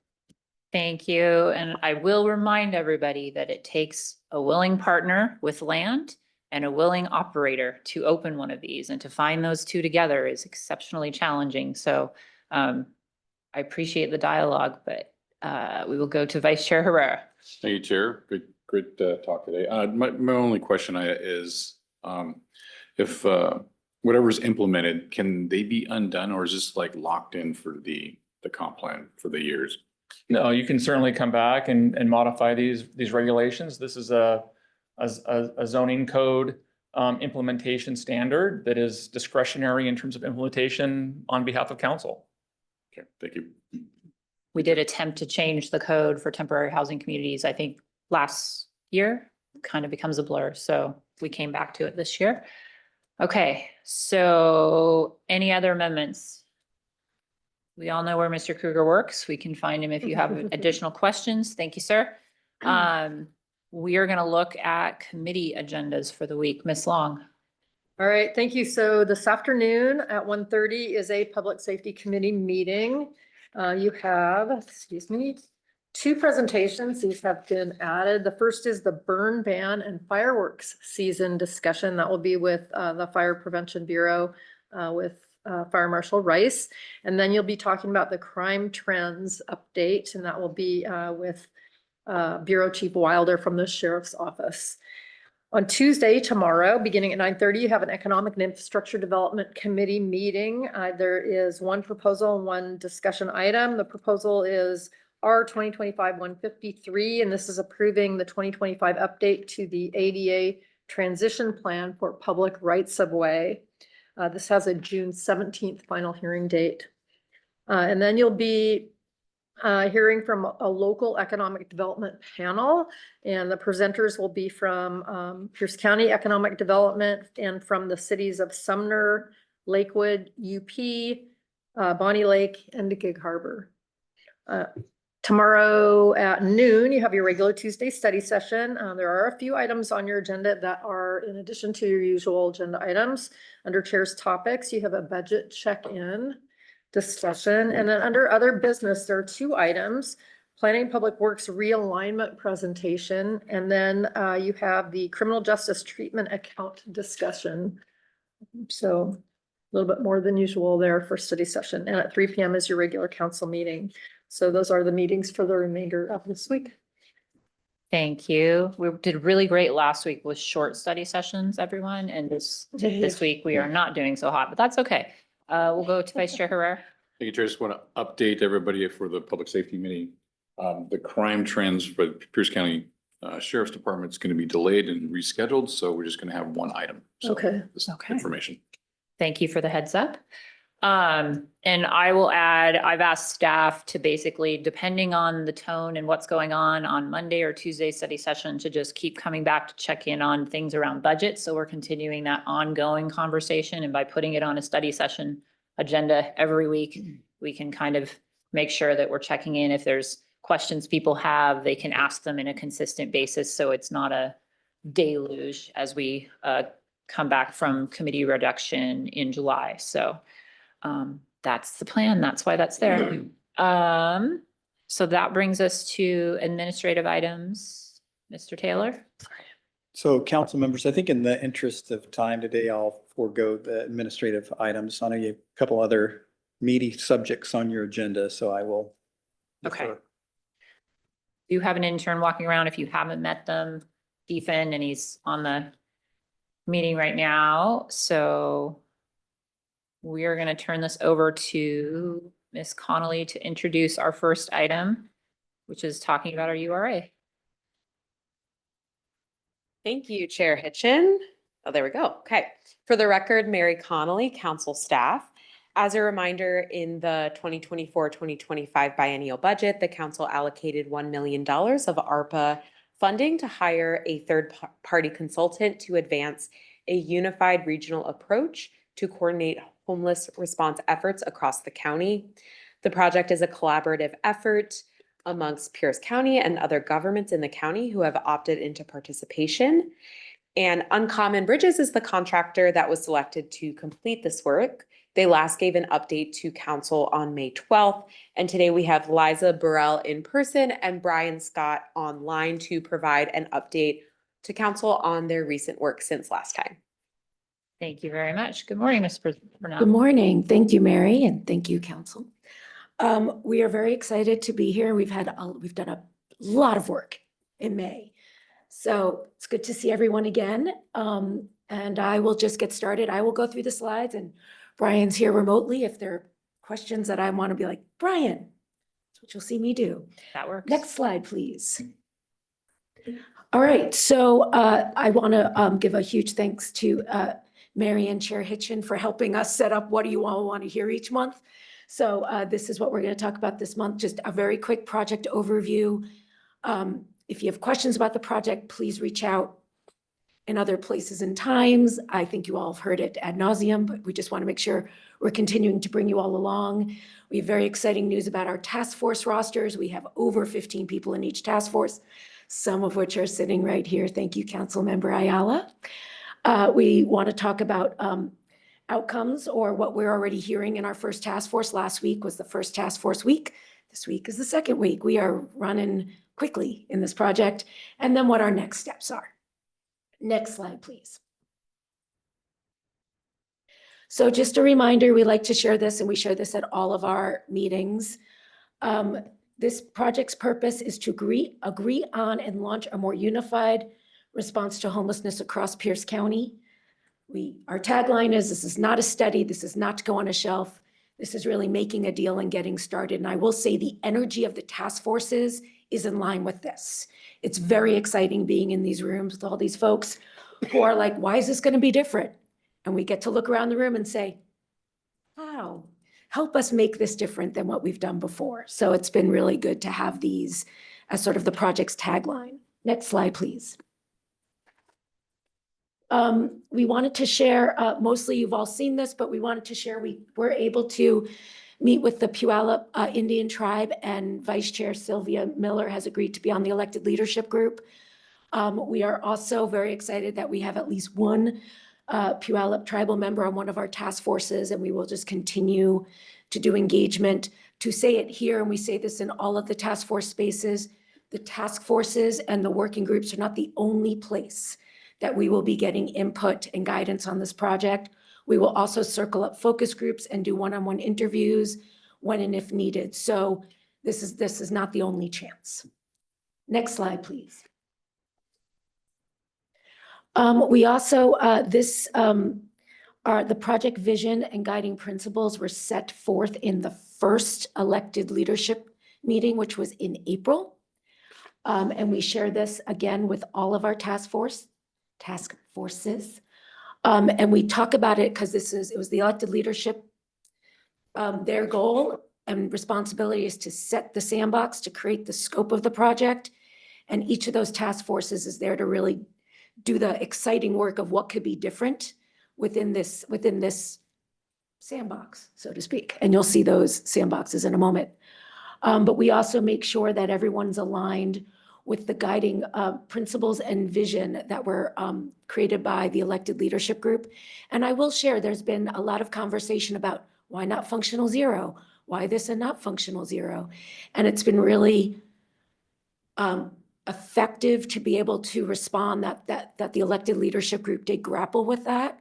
Thank you. And I will remind everybody that it takes a willing partner with land and a willing operator to open one of these, and to find those two together is exceptionally challenging. So I appreciate the dialogue, but we will go to Vice Chair Herrera. Thank you, Chair. Good talk today. My only question is, if whatever's implemented, can they be undone, or is this like locked in for the comp plan for the years? No, you can certainly come back and modify these regulations. This is a zoning code implementation standard that is discretionary in terms of implementation on behalf of council. Okay, thank you. We did attempt to change the code for temporary housing communities, I think last year. Kind of becomes a blur, so we came back to it this year. Okay, so any other amendments? We all know where Mr. Kruger works. We can find him if you have additional questions. Thank you, sir. We are gonna look at committee agendas for the week. Ms. Long. All right, thank you. So this afternoon at 1:30 is a Public Safety Committee meeting. You have, excuse me, 2 presentations. These have been added. The first is the burn ban and fireworks season discussion. That will be with the Fire Prevention Bureau with Fire Marshal Rice. And then you'll be talking about the crime trends update, and that will be with Bureau Chief Wilder from the Sheriff's Office. On Tuesday, tomorrow, beginning at 9:30, you have an Economic and Infrastructure Development Committee meeting. There is one proposal and one discussion item. The proposal is R 2025-153, and this is approving the 2025 update to the ADA transition plan for public rights of way. This has a June 17th final hearing date. And then you'll be hearing from a local economic development panel, and the presenters will be from Pierce County Economic Development and from the cities of Sumner, Lakewood, UP, Bonnie Lake, and Gig Harbor. Tomorrow at noon, you have your regular Tuesday study session. There are a few items on your agenda that are in addition to your usual agenda items. Under Chair's Topics, you have a budget check-in discussion. And then under other business, there are 2 items: Planning Public Works realignment presentation, and then you have the criminal justice treatment account discussion. So a little bit more than usual there for study session. And at 3 p.m. is your regular council meeting. So those are the meetings for the remainder of this week. Thank you. We did really great last week with short study sessions, everyone. And this week we are not doing so hot, but that's okay. We'll go to Vice Chair Herrera. Thank you, Chair. Just want to update everybody for the Public Safety Meeting. The crime trends for Pierce County Sheriff's Department is going to be delayed and rescheduled, so we're just going to have one item. So Okay. this Okay. information. Thank you for the heads up. And I will add, I've asked staff to basically, depending on the tone and what's going on Monday or Tuesday study session, to just keep coming back to check in on things around budget. So we're continuing that ongoing conversation, and by putting it on a study session agenda every week, we can kind of make sure that we're checking in. If there's questions people have, they can ask them in a consistent basis. So it's not a deluge as we come back from committee reduction in July. So that's the plan. That's why that's there. So that brings us to administrative items. Mr. Taylor? So council members, I think in the interest of time today, I'll forego the administrative items. I know you have a couple other meaty subjects on your agenda, so I will. Okay. defer. You have an intern walking around. If you haven't met them, Ethan, and he's on the meeting right now. So we are going to turn this over to Ms. Connolly to introduce our first item, which is talking about our URA. Thank you, Chair Hitchin. Oh, there we go. Okay. For the record, Mary Connolly, council staff. As a reminder, in the 2024-2025 biennial budget, the council allocated $1 million of ARPA funding to hire a third-party consultant to advance a unified regional approach to coordinate homeless response efforts across the county. The project is a collaborative effort amongst Pierce County and other governments in the county who have opted into participation. And Uncommon Bridges is the contractor that was selected to complete this work. They last gave an update to council on May 12th. And today we have Liza Burrell in person and Brian Scott online to provide an update to council on their recent work since last time. Thank you very much. Good morning, Ms. Burnell. Good morning. Thank you, Mary, and thank you, council. We are very excited to be here. We've done a lot of work in May. So it's good to see everyone again. And I will just get started. I will go through the slides, and Brian's here remotely. If there are questions that I want to be like, Brian, that's what you'll see me do. That works. Next slide, please. All right, so I want to give a huge thanks to Mary and Chair Hitchin for helping us set up what do you all want to hear each month. So this is what we're going to talk about this month, just a very quick project overview. If you have questions about the project, please reach out in other places and times. I think you all have heard it ad nauseum, but we just want to make sure we're continuing to bring you all along. We have very exciting news about our task force rosters. We have over 15 people in each task force, some of which are sitting right here. Thank you, Councilmember Ayala. We want to talk about outcomes, or what we're already hearing in our first task force. Last week was the first task force week. This week is the second week. We are running quickly in this project, and then what our next steps are. Next slide, please. So just a reminder, we like to share this, and we share this at all of our meetings. This project's purpose is to agree on and launch a more unified response to homelessness across Pierce County. Our tagline is, this is not a study, this is not to go on a shelf. This is really making a deal and getting started. And I will say the energy of the task forces is in line with this. It's very exciting being in these rooms with all these folks who are like, why is this going to be different? And we get to look around the room and say, wow, help us make this different than what we've done before. So it's been really good to have these as sort of the project's tagline. Next slide, please. We wanted to share, mostly you've all seen this, but we wanted to share, we were able to meet with the Puyallup Indian Tribe, and Vice Chair Sylvia Miller has agreed to be on the elected leadership group. We are also very excited that we have at least one Puyallup tribal member on one of our task forces, and we will just continue to do engagement. To say it here, and we say this in all of the task force spaces, the task forces and the working groups are not the only place that we will be getting input and guidance on this project. We will also circle up focus groups and do one-on-one interviews when and if needed. So this is not the only chance. Next slide, please. We also, the project vision and guiding principles were set forth in the first elected leadership meeting, which was in April. And we share this again with all of our task forces. And we talk about it because it was the elected leadership Their goal and responsibility is to set the sandbox, to create the scope of the project. And each of those task forces is there to really do the exciting work of what could be different within this sandbox, so to speak. And you'll see those sandboxes in a moment. But we also make sure that everyone's aligned with the guiding principles and vision that were created by the elected leadership group. And I will share, there's been a lot of conversation about why not functional zero? Why this and not functional zero? And it's been really effective to be able to respond that the elected leadership group did grapple with that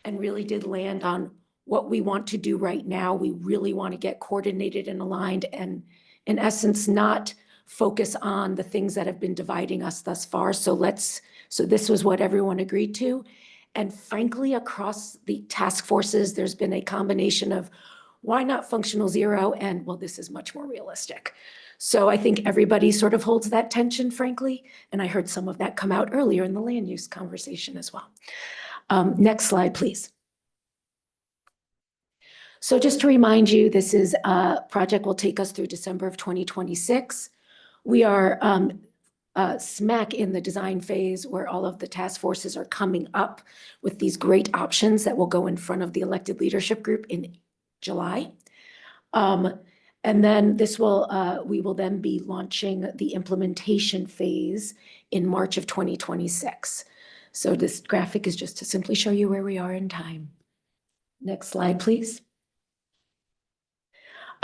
and really did land on what we want to do right now. We really want to get coordinated and aligned and in essence, not focus on the things that have been dividing us thus far. So this was what everyone agreed to. And frankly, across the task forces, there's been a combination of why not functional zero and, well, this is much more realistic. So I think everybody sort of holds that tension, frankly. And I heard some of that come out earlier in the land use conversation as well. Next slide, please. So just to remind you, this is a project will take us through December of 2026. We are smack in the design phase where all of the task forces are coming up with these great options that will go in front of the elected leadership group in July. And then we will then be launching the implementation phase in March of 2026. So this graphic is just to simply show you where we are in time. Next slide, please.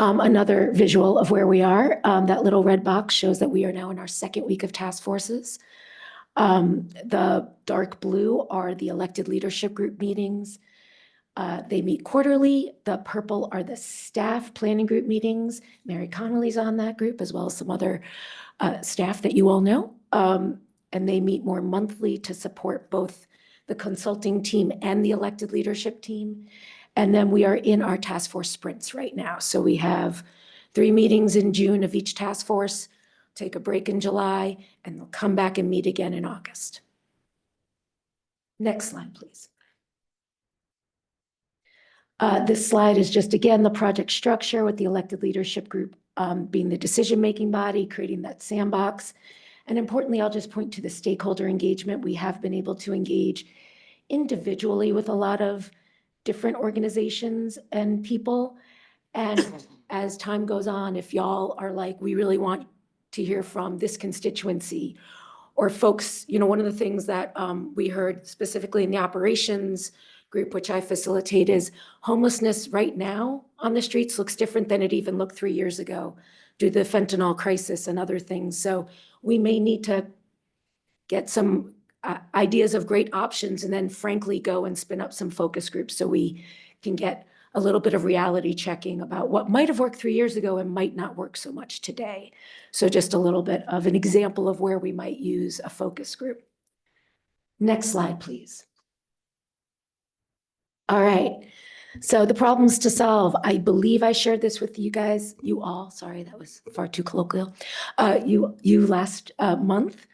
Another visual of where we are. That little red box shows that we are now in our second week of task forces. The dark blue are the elected leadership group meetings. They meet quarterly. The purple are the staff planning group meetings. Mary Connolly's on that group, as well as some other staff that you all know. And they meet more monthly to support both the consulting team and the elected leadership team. And then we are in our task force sprints right now. So we have 3 meetings in June of each task force, take a break in July, and they'll come back and meet again in August. Next slide, please. This slide is just, again, the project structure with the elected leadership group being the decision-making body, creating that sandbox. And importantly, I'll just point to the stakeholder engagement. We have been able to engage individually with a lot of different organizations and people. And as time goes on, if y'all are like, we really want to hear from this constituency, or folks, one of the things that we heard specifically in the operations group, which I facilitate, is homelessness right now on the streets looks different than it even looked 3 years ago due to the fentanyl crisis and other things. So we may need to get some ideas of great options and then frankly go and spin up some focus groups so we can get a little bit of reality checking about what might have worked 3 years ago and might not work so much today. So just a little bit of an example of where we might use a focus group. Next slide, please. All right. So the problems to solve, I believe I shared this with you guys, you all, sorry, that was far too colloquial, you last month.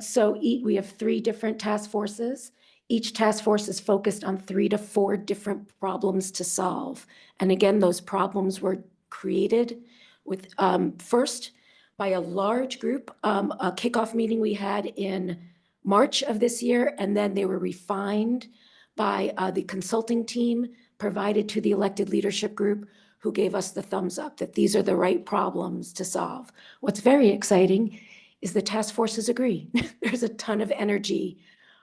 So we have 3 different task forces. Each task force is focused on 3 to 4 different problems to solve. And again, those problems were created with first by a large group, a kickoff meeting we had in March of this year, and then they were refined by the consulting team provided to the elected leadership group, who gave us the thumbs up that these are the right problems to solve. What's very exciting is the task forces agree. There's a ton of energy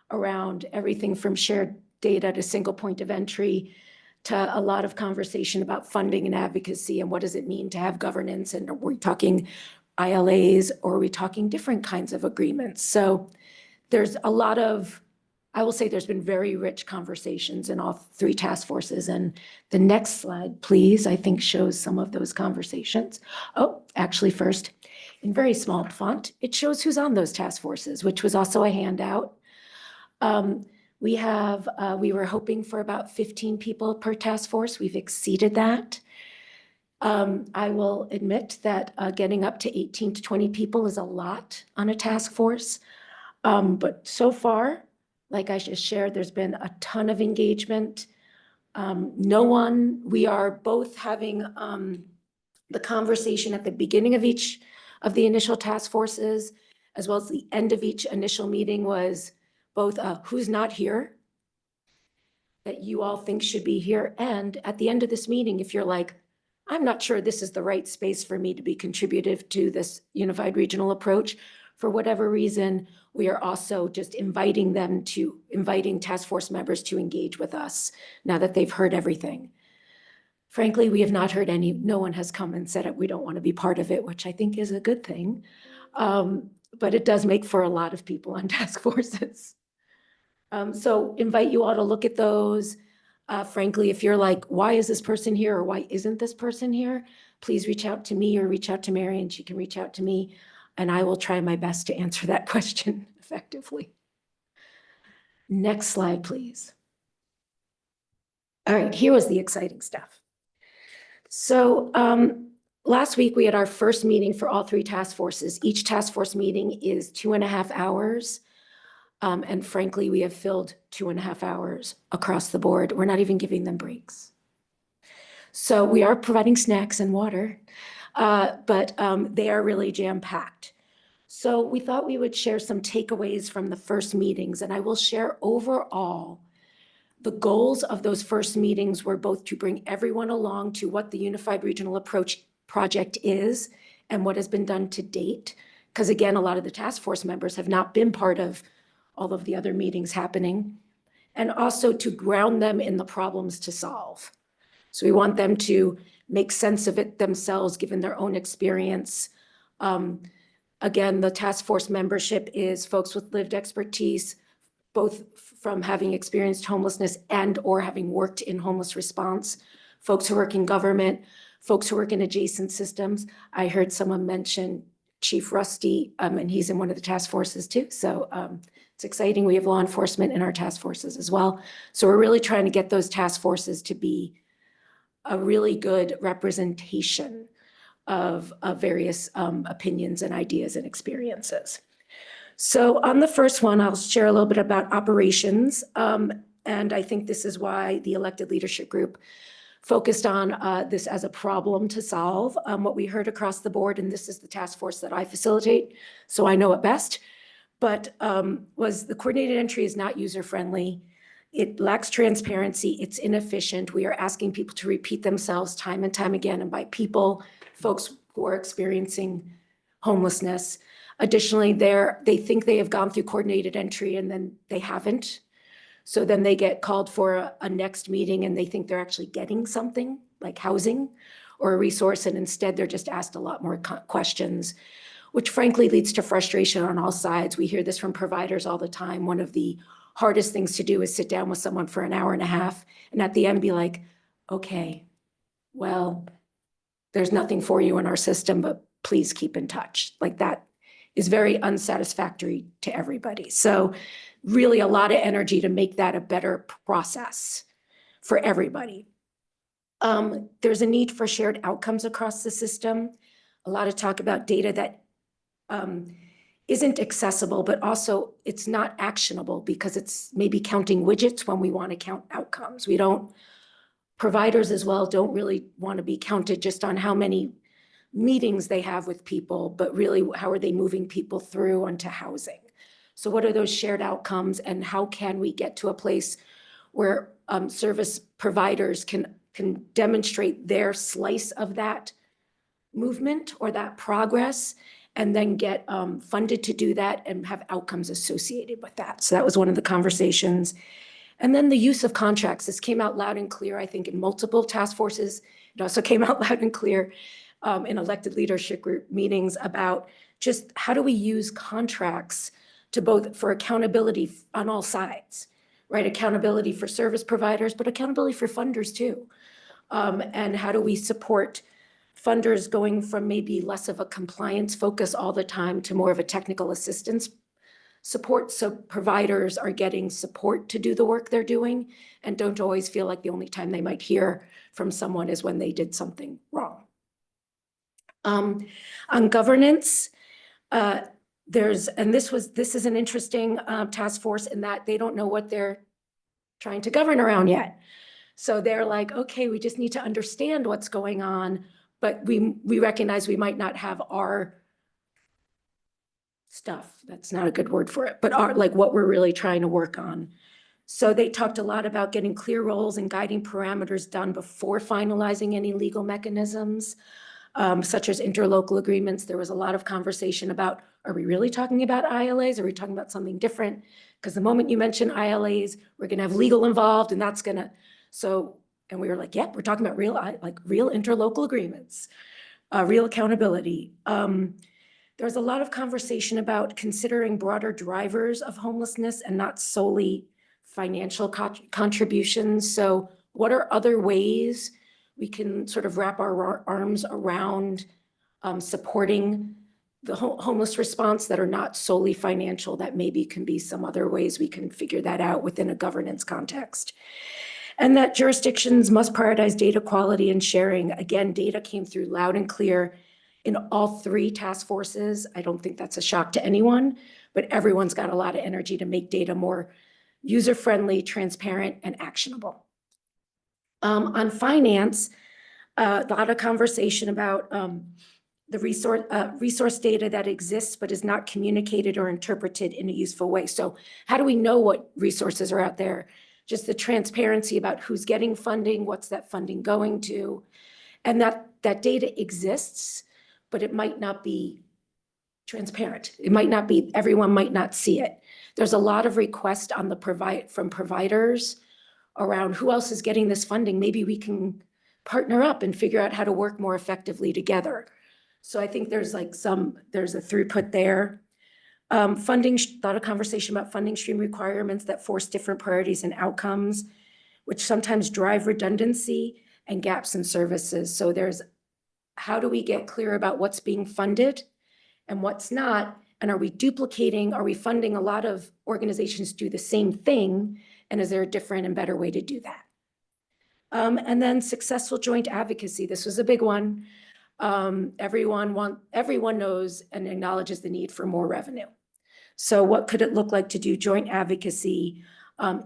around everything from shared data to single point of entry to a lot of conversation about funding and advocacy and what does it mean to have governance, and are we talking ILAs or are we talking different kinds of agreements? So there's a lot of, I will say there's been very rich conversations in all 3 task forces. And the next slide, please, I think shows some of those conversations. Oh, actually first, in very small font, it shows who's on those task forces, which was also a handout. We were hoping for about 15 people per task force. We've exceeded that. I will admit that getting up to 18 to 20 people is a lot on a task force. But so far, like I just shared, there's been a ton of engagement. No one, we are both having the conversation at the beginning of each of the initial task forces, as well as the end of each initial meeting was both who's not here that you all think should be here. And at the end of this meeting, if you're like, I'm not sure this is the right space for me to be contributive to this unified regional approach, for whatever reason, we are also just inviting task force members to engage with us now that they've heard everything. Frankly, we have not heard no one has come and said we don't want to be part of it, which I think is a good thing. But it does make for a lot of people on task forces. So invite you all to look at those. Frankly, if you're like, why is this person here or why isn't this person here? Please reach out to me or reach out to Mary, and she can reach out to me, and I will try my best to answer that question effectively. Next slide, please. All right, here was the exciting stuff. So last week we had our first meeting for all 3 task forces. Each task force meeting is 2.5 hours. And frankly, we have filled 2.5 hours across the board. We're not even giving them breaks. So we are providing snacks and water, but they are really jam-packed. So we thought we would share some takeaways from the first meetings, and I will share overall the goals of those first meetings were both to bring everyone along to what the Unified Regional Approach project is and what has been done to date. Because again, a lot of the task force members have not been part of all of the other meetings happening, and also to ground them in the problems to solve. So we want them to make sense of it themselves, given their own experience. Again, the task force membership is folks with lived expertise, both from having experienced homelessness and or having worked in homeless response, folks who work in government, folks who work in adjacent systems. I heard someone mention Chief Rusty, and he's in one of the task forces too. So it's exciting. We have law enforcement in our task forces as well. So we're really trying to get those task forces to be a really good representation of various opinions and ideas and experiences. So on the first one, I'll share a little bit about operations. And I think this is why the elected leadership group focused on this as a problem to solve. What we heard across the board, and this is the task force that I facilitate, so I know it best, but was the coordinated entry is not user-friendly. It lacks transparency. It's inefficient. We are asking people to repeat themselves time and time again, and by people, folks who are experiencing homelessness. Additionally, they think they have gone through coordinated entry and then they haven't. So then they get called for a next meeting and they think they're actually getting something like housing or a resource, and instead they're just asked a lot more questions, which frankly leads to frustration on all sides. We hear this from providers all the time. One of the hardest things to do is sit down with someone for an hour and a half and at the end be like, okay, well, there's nothing for you in our system, but please keep in touch. Like that is very unsatisfactory to everybody. So really a lot of energy to make that a better process for everybody. There's a need for shared outcomes across the system. A lot of talk about data that isn't accessible, but also it's not actionable because it's maybe counting widgets when we want to count outcomes. Providers as well don't really want to be counted just on how many meetings they have with people, but really how are they moving people through onto housing? So what are those shared outcomes and how can we get to a place where service providers can demonstrate their slice of that movement or that progress and then get funded to do that and have outcomes associated with that. So that was one of the conversations. And then the use of contracts. This came out loud and clear, I think, in multiple task forces. It also came out loud and clear in elected leadership group meetings about just how do we use contracts to both for accountability on all sides, right? Accountability for service providers, but accountability for funders too. And how do we support funders going from maybe less of a compliance focus all the time to more of a technical assistance support, so providers are getting support to do the work they're doing and don't always feel like the only time they might hear from someone is when they did something wrong. On governance, this is an interesting task force in that they don't know what they're trying to govern around yet. So they're like, okay, we just need to understand what's going on, but we recognize we might not have our stuff. That's not a good word for it, but our, like what we're really trying to work on. So they talked a lot about getting clear roles and guiding parameters done before finalizing any legal mechanisms, such as interlocal agreements. There was a lot of conversation about, are we really talking about ILAs? Are we talking about something different? Because the moment you mention ILAs, we're gonna have legal involved and that's gonna, so, and we were like, yep, we're talking about real, like real interlocal agreements, real accountability. There was a lot of conversation about considering broader drivers of homelessness and not solely financial contributions. So what are other ways we can sort of wrap our arms around supporting the homeless response that are not solely financial, that maybe can be some other ways we can figure that out within a governance context. And that jurisdictions must prioritize data quality and sharing. Again, data came through loud and clear in all three task forces. I don't think that's a shock to anyone, but everyone's got a lot of energy to make data more user-friendly, transparent, and actionable. On finance, a lot of conversation about the resource data that exists but is not communicated or interpreted in a useful way. So how do we know what resources are out there? Just the transparency about who's getting funding, what's that funding going to, and that data exists, but it might not be transparent. It might not be, everyone might not see it. There's a lot of requests on the from providers around who else is getting this funding. Maybe we can partner up and figure out how to work more effectively together. So I think there's like there's a throughput there. Funding, a lot of conversation about funding stream requirements that force different priorities and outcomes, which sometimes drive redundancy and gaps in services. So there's, how do we get clear about what's being funded and what's not? And are we duplicating, are we funding a lot of organizations do the same thing? And is there a different and better way to do that? And then successful joint advocacy. This was a big one. Everyone knows and acknowledges the need for more revenue. So what could it look like to do joint advocacy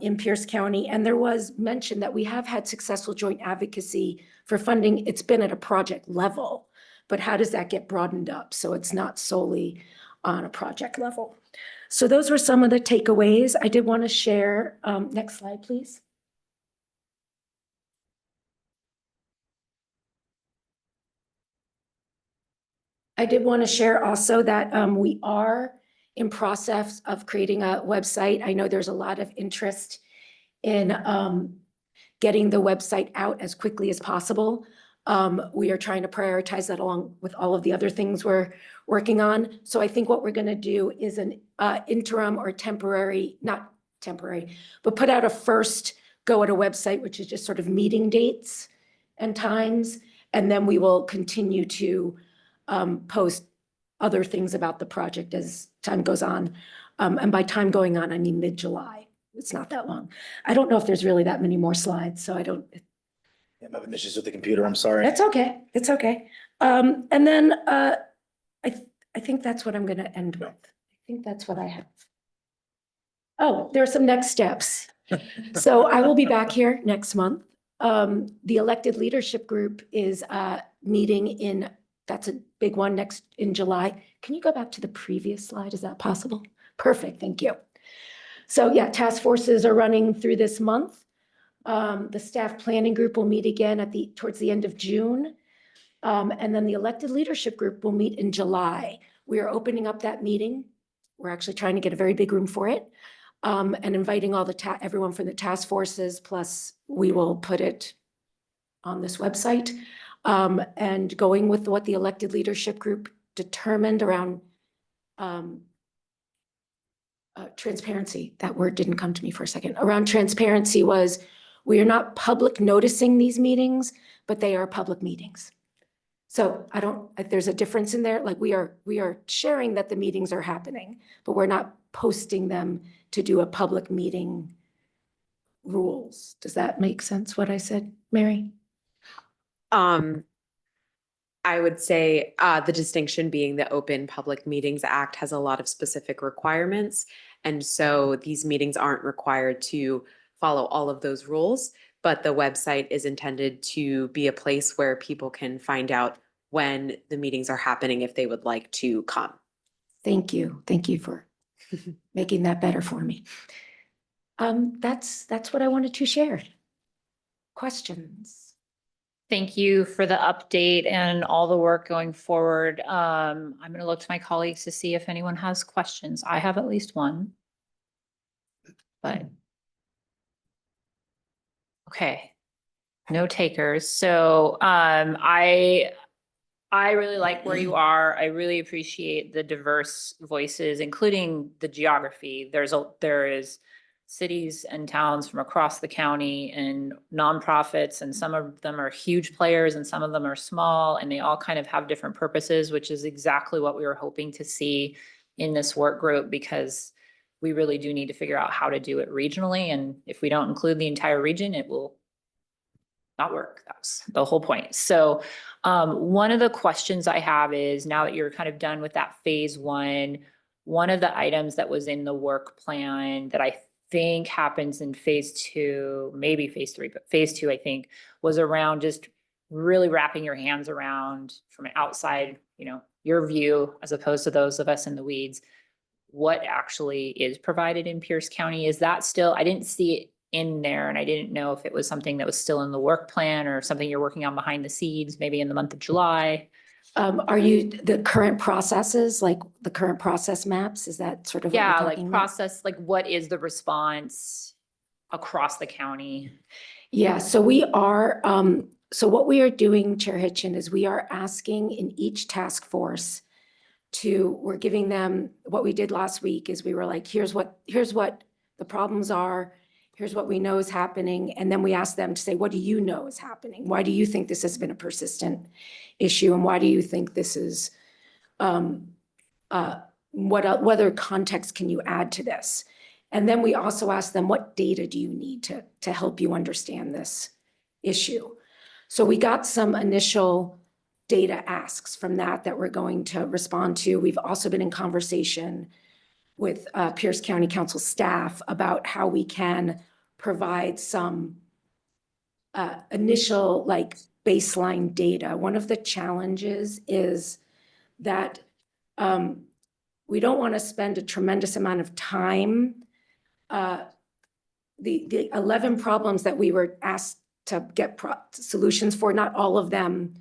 in Pierce County? And there was mention that we have had successful joint advocacy for funding. It's been at a project level, but how does that get broadened up? So it's not solely on a project level. So those were some of the takeaways. I did want to share, next slide, please. I did want to share also that we are in process of creating a website. I know there's a lot of interest in getting the website out as quickly as possible. We are trying to prioritize that along with all of the other things we're working on. So I think what we're going to do is an interim or temporary, not temporary, but put out a first go at a website, which is just sort of meeting dates and times. And then we will continue to post other things about the project as time goes on. And by time going on, I mean mid-July. It's not that long. I don't know if there's really that many more slides, so I don't. I'm having issues with the computer. I'm sorry. That's okay. It's okay. And then I think that's what I'm going to end with. I think that's what I have. Oh, there are some next steps. So I will be back here next month. The elected leadership group is meeting in, that's a big one, next in July. Can you go back to the previous slide? Is that possible? Perfect. Thank you. So yeah, task forces are running through this month. The staff planning group will meet again towards the end of June. And then the elected leadership group will meet in July. We are opening up that meeting. We're actually trying to get a very big room for it. And inviting all everyone from the task forces, plus we will put it on this website. And going with what the elected leadership group determined around transparency. That word didn't come to me for a second. Around transparency was, we are not public noticing these meetings, but they are public meetings. So there's a difference in there. Like we are sharing that the meetings are happening, but we're not posting them to do a public meeting rules. Does that make sense what I said, Mary? I would say the distinction being the Open Public Meetings Act has a lot of specific requirements. And so these meetings aren't required to follow all of those rules, but the website is intended to be a place where people can find out when the meetings are happening if they would like to come. Thank you. Thank you for making that better for me. That's what I wanted to share. Questions? Thank you for the update and all the work going forward. I'm going to look to my colleagues to see if anyone has questions. I have at least one. But. Okay. No takers. So, I really like where you are. I really appreciate the diverse voices, including the geography. There is cities and towns from across the county and nonprofits, and some of them are huge players and some of them are small, and they all kind of have different purposes, which is exactly what we were hoping to see in this work group, because we really do need to figure out how to do it regionally. And if we don't include the entire region, it will not work. That's the whole point. So one of the questions I have is, now that you're kind of done with that phase one of the items that was in the work plan that I think happens in phase two, maybe phase three, but phase two, I think, was around just really wrapping your hands around from an outside, your view, as opposed to those of us in the weeds, what actually is provided in Pierce County. Is that still, I didn't see it in there, and I didn't know if it was something that was still in the work plan or something you're working on behind the scenes, maybe in the month of July. Are you the current processes, like the current process maps? Is that sort of what you're Yeah, talking like about? process, like what is the response across the county? Yeah, so we are, so what we are doing, Chair Hitchin, is we are asking in each task force we're giving them, what we did last week is we were like, here's what the problems are. Here's what we know is happening. And then we asked them to say, what do you know is happening? Why do you think this has been a persistent issue? And why do you think this is, what other context can you add to this? And then we also asked them, what data do you need to help you understand this issue? So we got some initial data asks from that we're going to respond to. We've also been in conversation with Pierce County Council staff about how we can provide some initial baseline data. One of the challenges is that we don't want to spend a tremendous amount of time. The 11 problems that we were asked to get solutions for, not all of them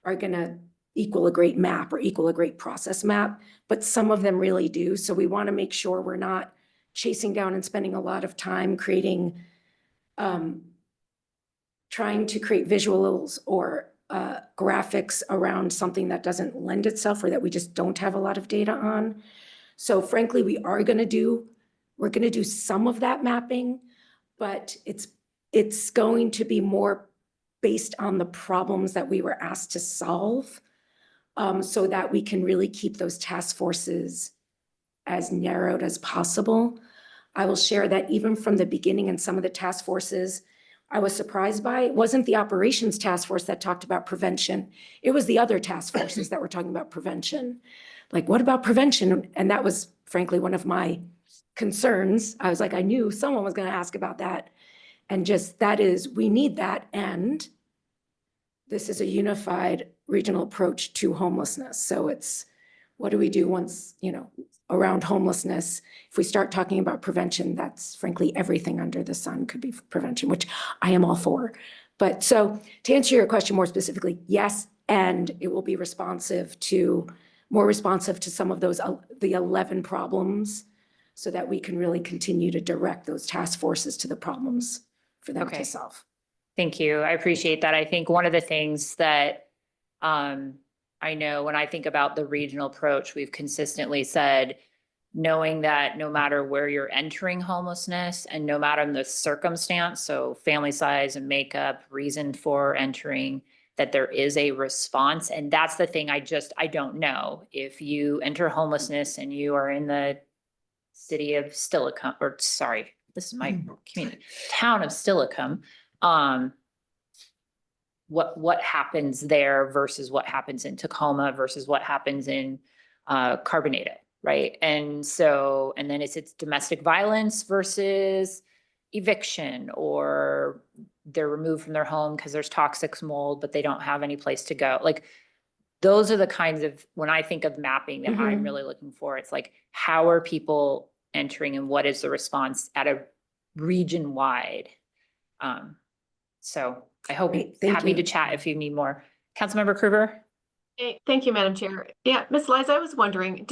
are going to equal a great map or equal a great process map, but some of them really do. So we want to make sure we're not chasing down and spending a lot of time creating, trying to create visuals or graphics around something that doesn't lend itself or that we just don't have a lot of data on. So frankly, we're going to do some of that mapping, but it's going to be more based on the problems that we were asked to solve, so that we can really keep those task forces as narrowed as possible. I will share that even from the beginning in some of the task forces, I was surprised by, it wasn't the operations task force that talked about prevention. It was the other task forces that were talking about prevention. Like, what about prevention? And that was frankly one of my concerns. I was like, I knew someone was going to ask about that. And just we need that. And this is a unified regional approach to homelessness. So it's, what do we do once, around homelessness? If we start talking about prevention, that's frankly everything under the sun could be prevention, which I am all for. But so to answer your question more specifically, yes, and it will be more responsive to some of those, the 11 problems, so that we can really continue to direct those task forces to the problems for them to solve. Thank you. I appreciate that. I think one of the things that I know when I think about the regional approach, we've consistently said, knowing that no matter where you're entering homelessness and no matter the circumstance, so family size and makeup, reason for entering, that there is a response. And that's the thing I don't know. If you enter homelessness and you are in the city of Steilacoom, or sorry, this is my community, town of Steilacoom, what happens there versus what happens in Tacoma versus what happens in Carbonado, right? And then it's domestic violence versus eviction or they're removed from their home because there's toxic mold, but they don't have any place to go. Like, those are the kinds of, when I think of mapping that I'm Mhm. really looking for, it's like, how are people entering and what is the response at a region wide? So I hope, Great, thank happy to you. chat if you need more. Councilmember Krueger? Thank you, Madam Chair. Yeah, Ms. Liza, I was wondering,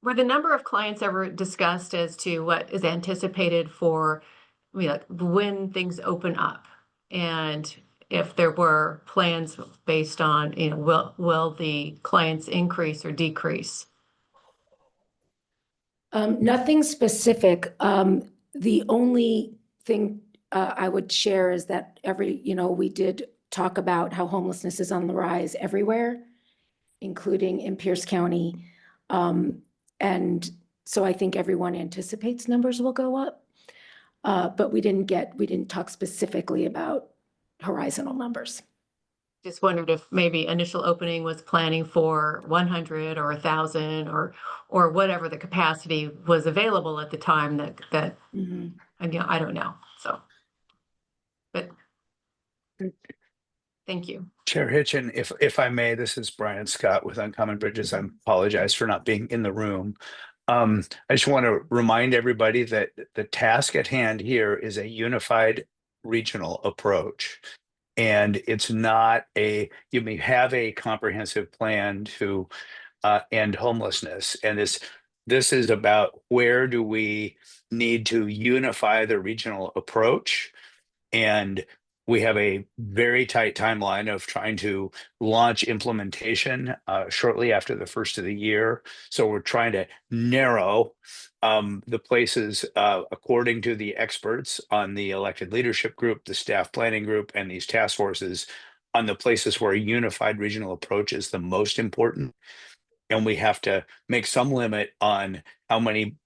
were the number of clients ever discussed as to what is anticipated for, I mean, like, when things open up? And if there were plans based on, will the clients increase or decrease? Nothing specific. The only thing I would share is that we did talk about how homelessness is on the rise everywhere, including in Pierce County. And so I think everyone anticipates numbers will go up. But we didn't talk specifically about horizontal numbers. Just wondered if maybe initial opening was planning for 100 or 1,000 or whatever the capacity was available at the time that, Mhm. again, I don't know, so. But thank you. Chair Hitchin, if I may, this is Brian Scott with Uncommon Bridges. I apologize for not being in the room. I just want to remind everybody that the task at hand here is a unified regional approach. And it's not you may have a comprehensive plan to end homelessness. And this is about where do we need to unify the regional approach. And we have a very tight timeline of trying to launch implementation shortly after the first of the year. So we're trying to narrow the places according to the experts on the elected leadership group, the staff planning group, and these task forces on the places where a unified regional approach is the most important. And we have to make some limit on how many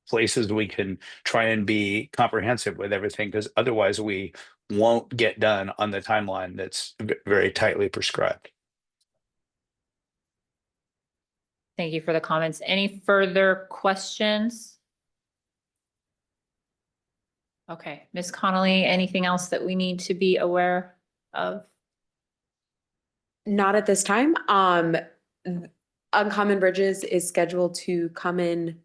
places we can try and be comprehensive with everything, because otherwise we won't get done on the timeline that's very tightly prescribed. Thank you for the comments. Any further questions? Okay, Ms. Connolly, anything else that we need to be aware of? Not at this time. Uncommon Bridges is scheduled to come in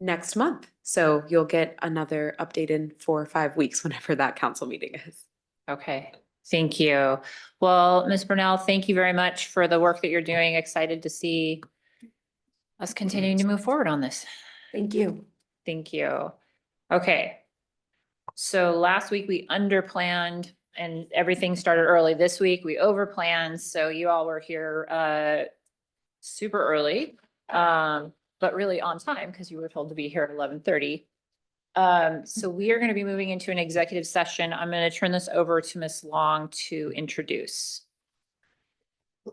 next month. So you'll get another update in 4 or 5 weeks, whenever that council meeting is. Okay, thank you. Well, Ms. Brunel, thank you very much for the work that you're doing. Excited to see us continuing to move forward on this. Thank you. Thank you. Okay. So last week we underplanned and everything started early. This week we overplanned. So you all were here super early, but really on time because you were told to be here at 11:30. So we are going to be moving into an executive session. I'm going to turn this over to Ms. Long to introduce.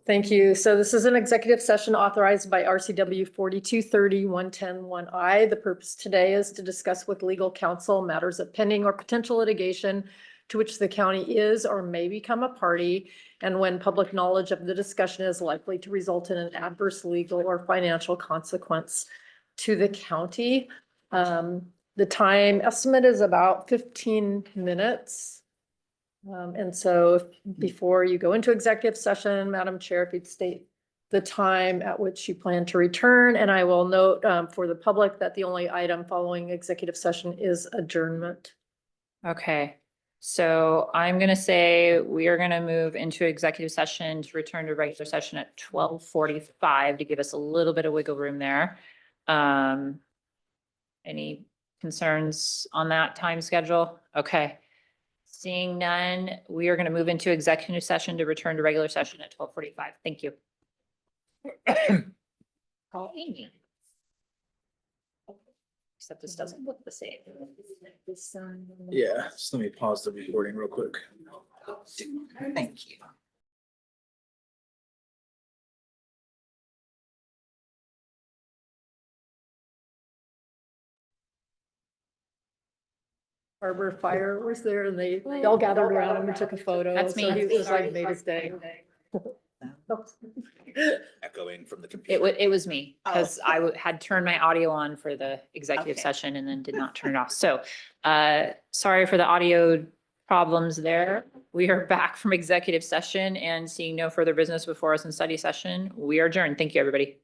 Thank you. So this is an executive session authorized by RCW 4230-110-1I. The purpose today is to discuss with legal counsel matters of pending or potential litigation to which the county is or may become a party, and when public knowledge of the discussion is likely to result in an adverse legal or financial consequence to the county. The time estimate is about 15 minutes. And so before you go into executive session, Madam Chair, if you'd state the time at which you plan to return, and I will note for the public that the only item following executive session is adjournment. Okay, so I'm going to say we are going to move into executive session to return to regular session at 12:45 to give us a little bit of wiggle room there. Any concerns on that time schedule? Okay. Seeing none, we are going to move into executive session to return to regular session at 12:45. Thank you. Call Amy. Except this doesn't look the same. Yeah, just let me pause the recording real quick. Thank you. Harbor Fire was there and they all gathered around him and took a photo. That's me. So he was Sorry. like, made his day. Echoing from the It computer. it was me, because Oh. I had turned my audio on for the executive Okay. session and then did not turn it off. So, sorry for the audio problems there. We are back from executive session and seeing no further business before us in study session. We are adjourned. Thank you, everybody.